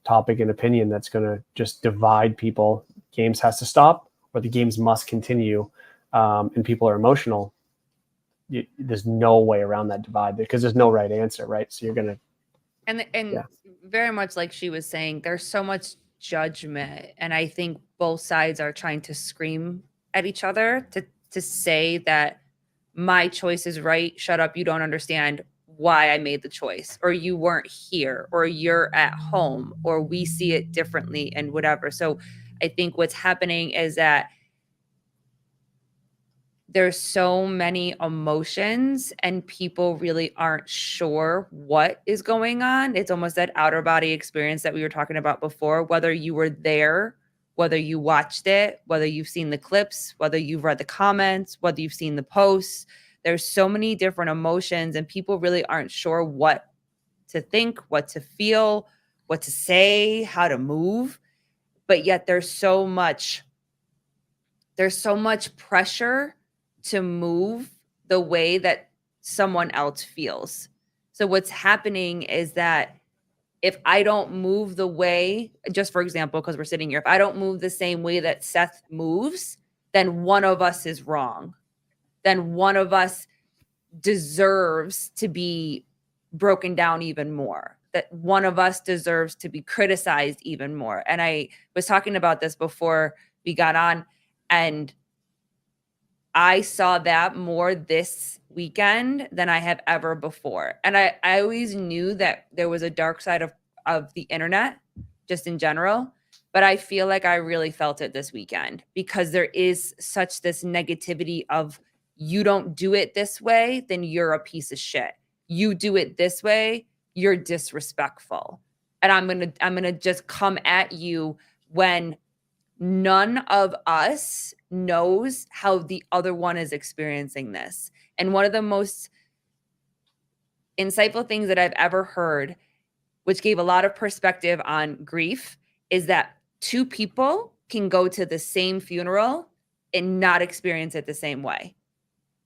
topic and opinion that's going to just divide people, games has to stop, or the games must continue, and people are emotional. There's no way around that divide, because there's no right answer, right? So you're going to, and yeah. Very much like she was saying, there's so much judgment, and I think both sides are trying to scream at each other to say that my choice is right, shut up, you don't understand why I made the choice, or you weren't here, or you're at home, or we see it differently, and whatever. So I think what's happening is that there's so many emotions and people really aren't sure what is going on. It's almost that outer body experience that we were talking about before, whether you were there, whether you watched it, whether you've seen the clips, whether you've read the comments, whether you've seen the posts. There's so many different emotions, and people really aren't sure what to think, what to feel, what to say, how to move. But yet there's so much pressure to move the way that someone else feels. So what's happening is that if I don't move the way, just for example, because we're sitting here, if I don't move the same way that Seth moves, then one of us is wrong. Then one of us deserves to be broken down even more. That one of us deserves to be criticized even more. And I was talking about this before we got on, and I saw that more this weekend than I have ever before. And I always knew that there was a dark side of the internet, just in general. But I feel like I really felt it this weekend, because there is such this negativity of, you don't do it this way, then you're a piece of shit. You do it this way, you're disrespectful. And I'm gonna just come at you when none of us knows how the other one is experiencing this. And one of the most insightful things that I've ever heard, which gave a lot of perspective on grief, is that two people can go to the same funeral and not experience it the same way,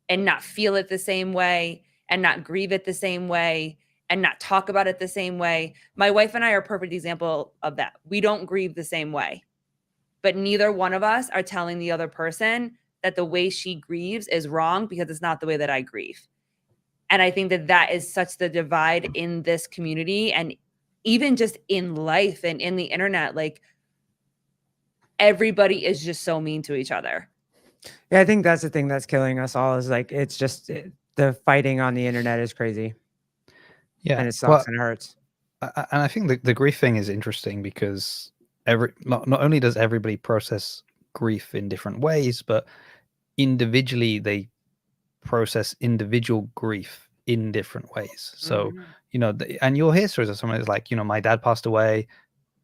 and not feel it the same way, and not grieve it the same way, and not talk about it the same way. My wife and I are a perfect example of that. We don't grieve the same way, but neither one of us are telling the other person that the way she grieves is wrong, because it's not the way that I grieve. And I think that that is such the divide in this community, and even just in life and in the internet. Like, everybody is just so mean to each other. Yeah, I think that's the thing that's killing us all, is like, it's just the fighting on the internet is crazy. Yeah, and it sucks and it hurts. And I think the grief thing is interesting, because not only does everybody process grief in different ways, but individually they process individual grief in different ways. So, and you'll hear stories of someone who's like, my dad passed away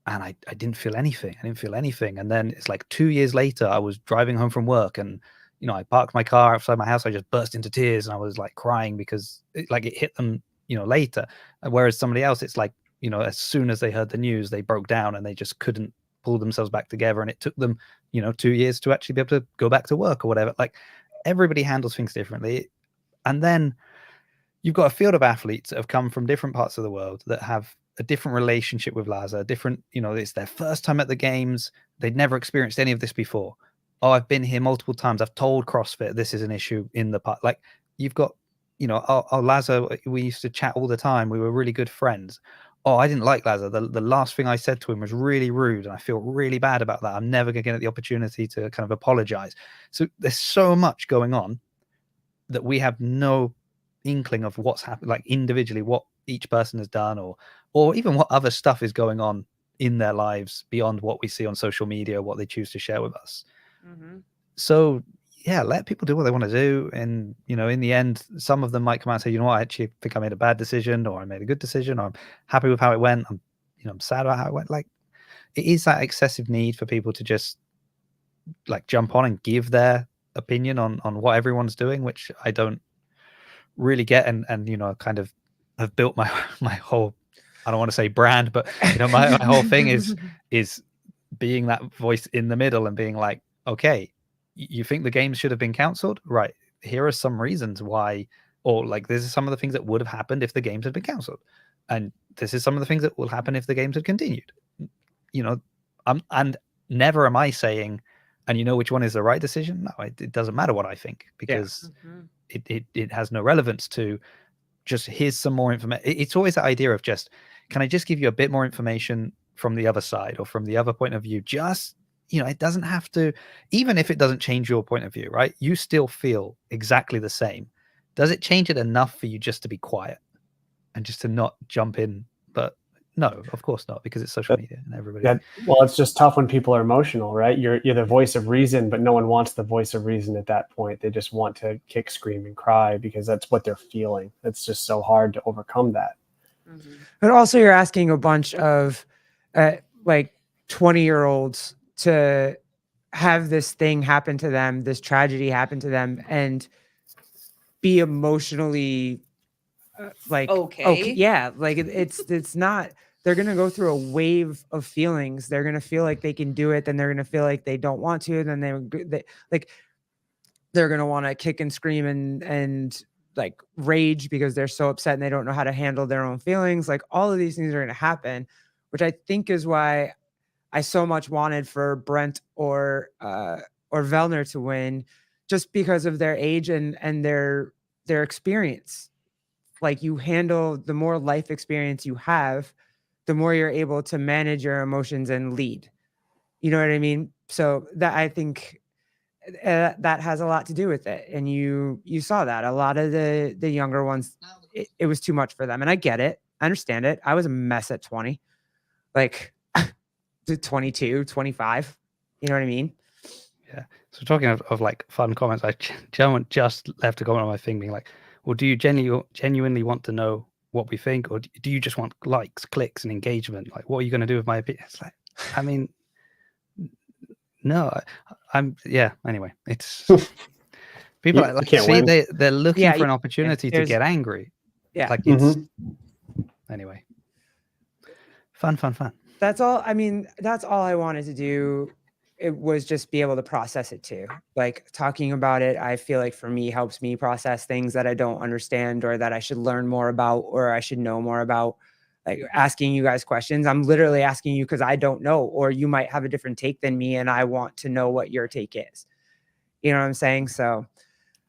and I didn't feel anything. And then it's like 2 years later, I was driving home from work, and, I parked my car outside my house. I just burst into tears, and I was like crying because it hit them, later. Whereas somebody else, it's like, as soon as they heard the news, they broke down and they just couldn't pull themselves back together. And it took them, 2 years to actually be able to go back to work or whatever. Like, everybody handles things differently. And then you've got a field of athletes that have come from different parts of the world that have a different relationship with Laza, different, it's their first time at the games. They'd never experienced any of this before. Oh, I've been here multiple times. I've told CrossFit this is an issue in the park. Like, you've got, Laza, we used to chat all the time. We were really good friends. Oh, I didn't like Laza. The last thing I said to him was really rude, and I feel really bad about that. I'm never going to get the opportunity to kind of apologize. So there's so much going on that we have no inkling of what's happened, like individually, what each person has done, or even what other stuff is going on in their lives beyond what we see on social media, what they choose to share with us. So yeah, let people do what they want to do. And, in the end, some of them might come out and say, you know what, I actually think I made a bad decision, or I made a good decision, or I'm happy with how it went. I'm sad about how it went. Like, it is that excessive need for people to just like jump on and give their opinion on what everyone's doing, which I don't really get. And kind of have built my whole, I don't want to say brand, but my whole thing is being that voice in the middle and being like, okay, you think the games should have been cancelled, right? Here are some reasons why, or like this is some of the things that would have happened if the games had been cancelled, and this is some of the things that will happen if the games had continued. And never am I saying, and which one is the right decision. No, it doesn't matter what I think, because it has no relevance to just here's some more information. It's always that idea of just, can I just give you a bit more information from the other side or from the other point of view? Just, it doesn't have to, even if it doesn't change your point of view, right? You still feel exactly the same. Does it change it enough for you just to be quiet and just to not jump in? But no, of course not, because it's social media and everybody. Yeah, well, it's just tough when people are emotional, right? You're the voice of reason, but no one wants the voice of reason at that point. They just want to kick, scream, and cry because that's what they're feeling. It's just so hard to overcome that. But also, you're asking a bunch of like 20-year-olds to have this thing happen to them, this tragedy happen to them, and be emotionally like okay, yeah, like it's not. They're gonna go through a wave of feelings. They're gonna feel like they can do it, then they're gonna feel like they don't want to, then they're gonna want to kick and scream and like rage because they're so upset and they don't know how to handle their own feelings. Like all of these things are gonna happen, which I think is why I so much wanted for Brent or Vellner to win, just because of their age and their experience. Like, you handle, the more life experience you have, the more you're able to manage your emotions and lead. You know what I mean? So that, I think that has a lot to do with it. And you saw that a lot of the younger ones, it was too much for them. And I get it. I understand it. I was a mess at 20, like 22, 25. You know what I mean? Yeah. So talking of like fun comments, just left a comment on my thing being like, well, do you genuinely want to know what we think, or do you just want likes, clicks, and engagement? Like, what are you going to do with my opinion? It's like, I mean, no, anyway, it's people like see they're looking for an opportunity to get angry. Yeah. Like it's anyway. Fun. That's all. I mean, that's all I wanted to do. It was just be able to process it too. Like, talking about it, I feel like for me helps me process things that I don't understand or that I should learn more about or I should know more about. Like, asking you guys questions, I'm literally asking you because I don't know, or you might have a different take than me and I want to know what your take is. You know what I'm saying? So,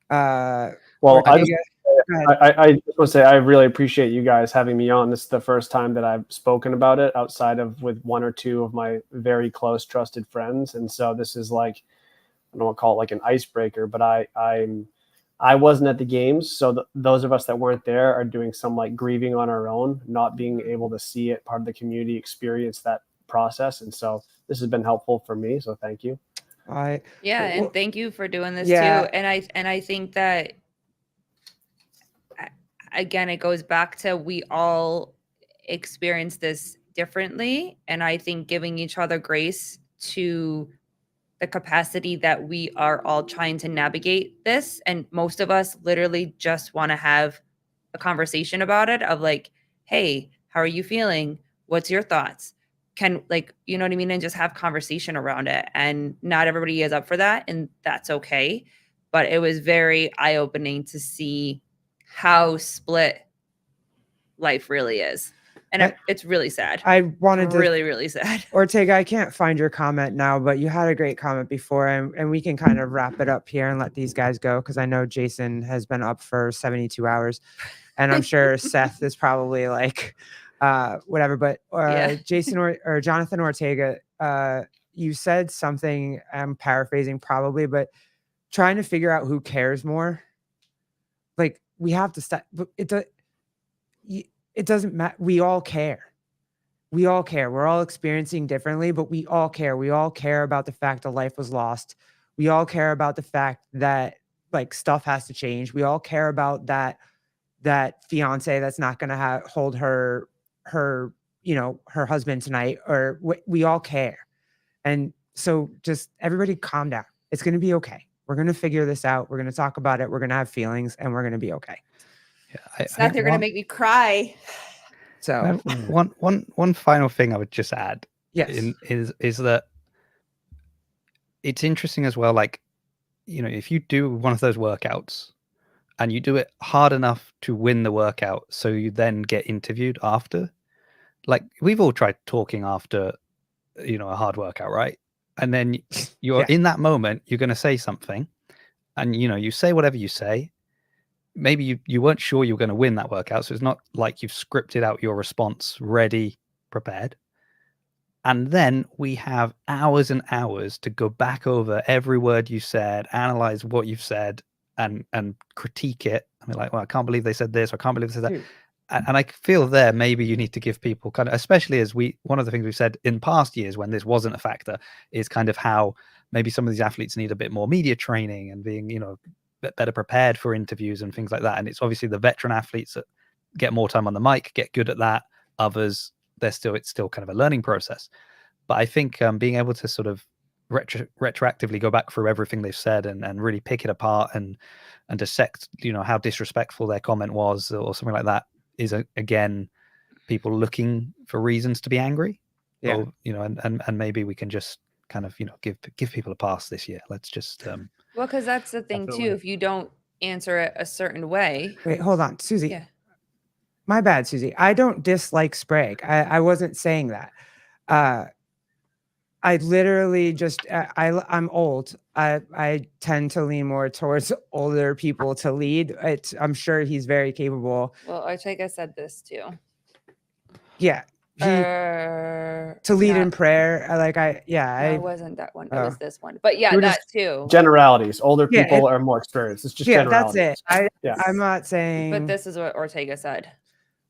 well, I just want to say I really appreciate you guys having me on. This is the first time that I've spoken about it outside of with one or two of my very close, trusted friends. And so this is like, I don't want to call it like an icebreaker, but I wasn't at the games. So those of us that weren't there are doing some like grieving on our own, not being able to see it, part of the community, experience that process. And so this has been helpful for me. So thank you. And thank you for doing this too. And I think that, again, it goes back to, we all experience this differently. And I think giving each other grace to the capacity that we are all trying to navigate this. And most of us literally just want to have a conversation about it, of like, hey, how are you feeling? What's your thoughts? Can, like, you know what I mean? And just have conversation around it. And not everybody is up for that, and that's okay. But it was very eye-opening to see how split life really is. And it's really sad. I wanted to really sad. Ortega, I can't find your comment now, but you had a great comment before, and we can kind of wrap it up here and let these guys go, because I know Jason has been up for 72 hours, and I'm sure Seth is probably like whatever. But Jason or Jonathan Ortega, you said something, I'm paraphrasing probably, but trying to figure out who cares more. Like, we have to stop. It doesn't matter. We all care. We all care. We're all experiencing differently, but we all care. We all care about the fact that life was lost. We all care about the fact that like stuff has to change. We all care about that fiance that's not going to hold her her husband tonight, or we all care. And so just everybody calm down. It's going to be okay. We're going to figure this out. We're going to talk about it. We're going to have feelings, and we're going to be okay. Yeah, Seth, you're going to make me cry. So one final thing I would just add yes, is that it's interesting as well. Like, if you do one of those workouts and you do it hard enough to win the workout, so you then get interviewed after, like we've all tried talking after, a hard workout, right? And then you're in that moment, you're going to say something, and you say whatever you say. Maybe you weren't sure you were going to win that workout, so it's not like you've scripted out your response, ready, prepared. And then we have hours and hours to go back over every word you said, analyze what you've said, and critique it. I mean, like, well, I can't believe they said this, or I can't believe they said that. Dude. And I feel there maybe you need to give people kind of, especially as one of the things we've said in past years when this wasn't a factor, is kind of how maybe some of these athletes need a bit more media training and being, better prepared for interviews and things like that. And it's obviously the veteran athletes that get more time on the mic, get good at that. Others, it's still kind of a learning process. But I think being able to sort of retroactively go back through everything they've said and really pick it apart and dissect, how disrespectful their comment was or something like that is, again, people looking for reasons to be angry. Yeah. Or, and maybe we can just kind of, give people a pass this year. Let's just Well, because that's the thing too. If you don't answer it a certain way. Wait, hold on, Susie. Yeah. My bad, Susie. I don't dislike Sprague. I wasn't saying that. I literally just I'm old. I tend to lean more towards older people to lead. I'm sure he's very capable. Well, Ortega said this too. Yeah. To lead in prayer. It wasn't that one. It was this one. But yeah, We're that just too. Generalities. Older people are more experienced. It's just generalities. That's it. I'm not saying. But this is what Ortega said.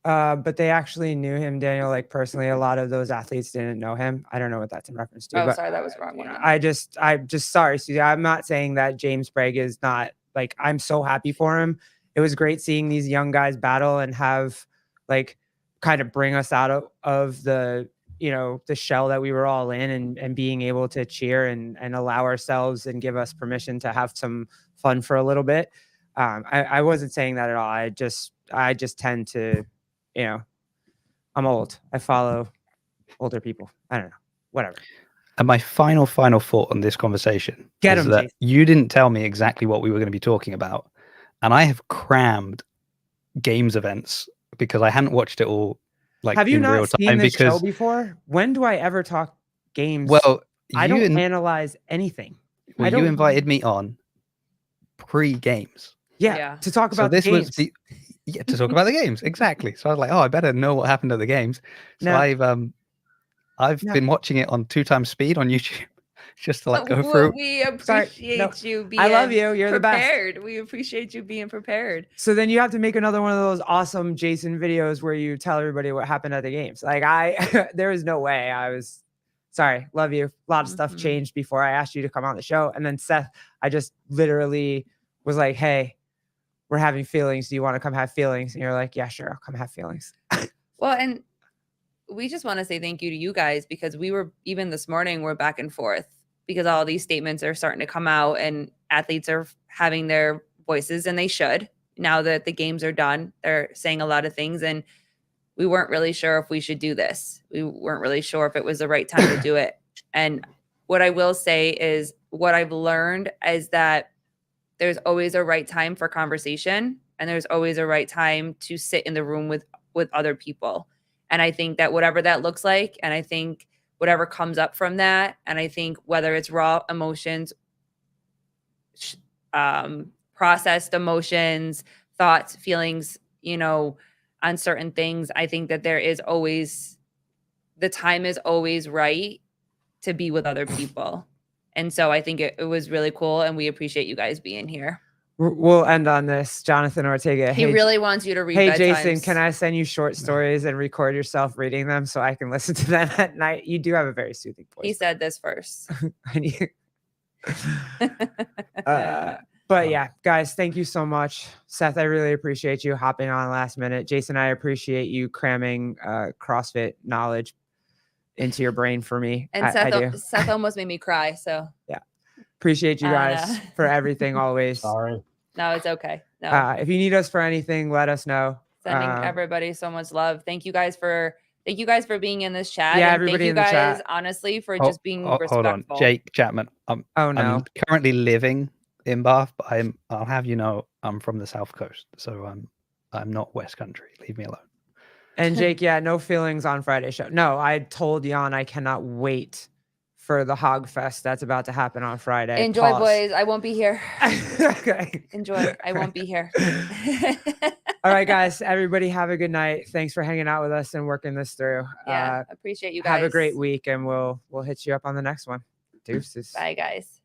But they actually knew him, Daniel, like personally. A lot of those athletes didn't know him. I don't know what that's in reference to. Oh, but, sorry, that was the wrong one. I'm just sorry, Susie. I'm not saying that James Sprague is not, like, I'm so happy for him. It was great seeing these young guys battle and have, like, kind of bring us out of the, the shell that we were all in, and being able to cheer and allow ourselves and give us permission to have some fun for a little bit. I wasn't saying that at all. I just tend to, I'm old. I follow older people. I don't know. Whatever. And my final thought on this conversation is that Jason, you didn't tell me exactly what we were going to be talking about. And I have crammed games events because I hadn't watched it all, like, have you in not real seen time. This show before? When do I ever talk games? Well, I don't analyze anything. Well, you invited me on pre-games. Yeah, to talk about the games. To talk about the games, exactly. So I was like, oh, I better know what happened at the games. So I've been watching it on 2x speed on YouTube, just to go through. We appreciate you being. I love you. You're prepared. The best. We appreciate you being prepared. So then you have to make another one of those awesome Jason videos where you tell everybody what happened at the games. Like there was no way. I was sorry. Love you. A lot of stuff changed before I asked you to come on the show. And then Seth, I just literally was like, hey, we're having feelings. Do you want to come have feelings? And you're like, yeah, sure. I'll come have feelings. Well, and we just want to say thank you to you guys, because we were, even this morning, we're back and forth because all these statements are starting to come out and athletes are having their voices, and they should. Now that the games are done, they're saying a lot of things, and we weren't really sure if we should do this. We weren't really sure if it was the right time to do it. And what I will say is, what I've learned is that there's always a right time for conversation, and there's always a right time to sit in the room with other people. And I think that whatever that looks like, and I think whatever comes up from that, and I think whether it's raw emotions, processed emotions, thoughts, feelings, on certain things, I think that there is always, the time is always right to be with other people. And so I think it was really cool, and we appreciate you guys being here. We'll end on this. Jonathan Ortega. He really wants you to read. Hey, Jason, can I send you short stories and record yourself reading them so I can listen to them at night? You do have a very soothing voice. He said this first. But yeah, guys, thank you so much. Seth, I really appreciate you hopping on last minute. Jason, I appreciate you cramming CrossFit knowledge into your brain for me. And I do. Seth almost made me cry. So Yeah. Appreciate you guys for everything always. Sorry. No, it's okay. No. If you need us for anything, let us know. Sending everybody so much love. Thank you guys for being in this chat. Yeah, and everybody thank you in the guys, chat. honestly, for just being respectful. Hold on, Jake Chapman. Oh no. I'm currently living in Bath, but I'll have you know I'm from the South Coast, so I'm not West Country. Leave me alone. And Jake, yeah, no feelings on Friday show. No, I told Jan I cannot wait for the Hog Fest that's about to happen on Friday. Enjoy, Pause. boys. I won't be here. Okay. Enjoy. I won't be here. All right, guys. Everybody have a good night. Thanks for hanging out with us and working this through. Yeah, appreciate you guys. Have a great week, and we'll hit you up on the next one. Deuces. Bye, guys.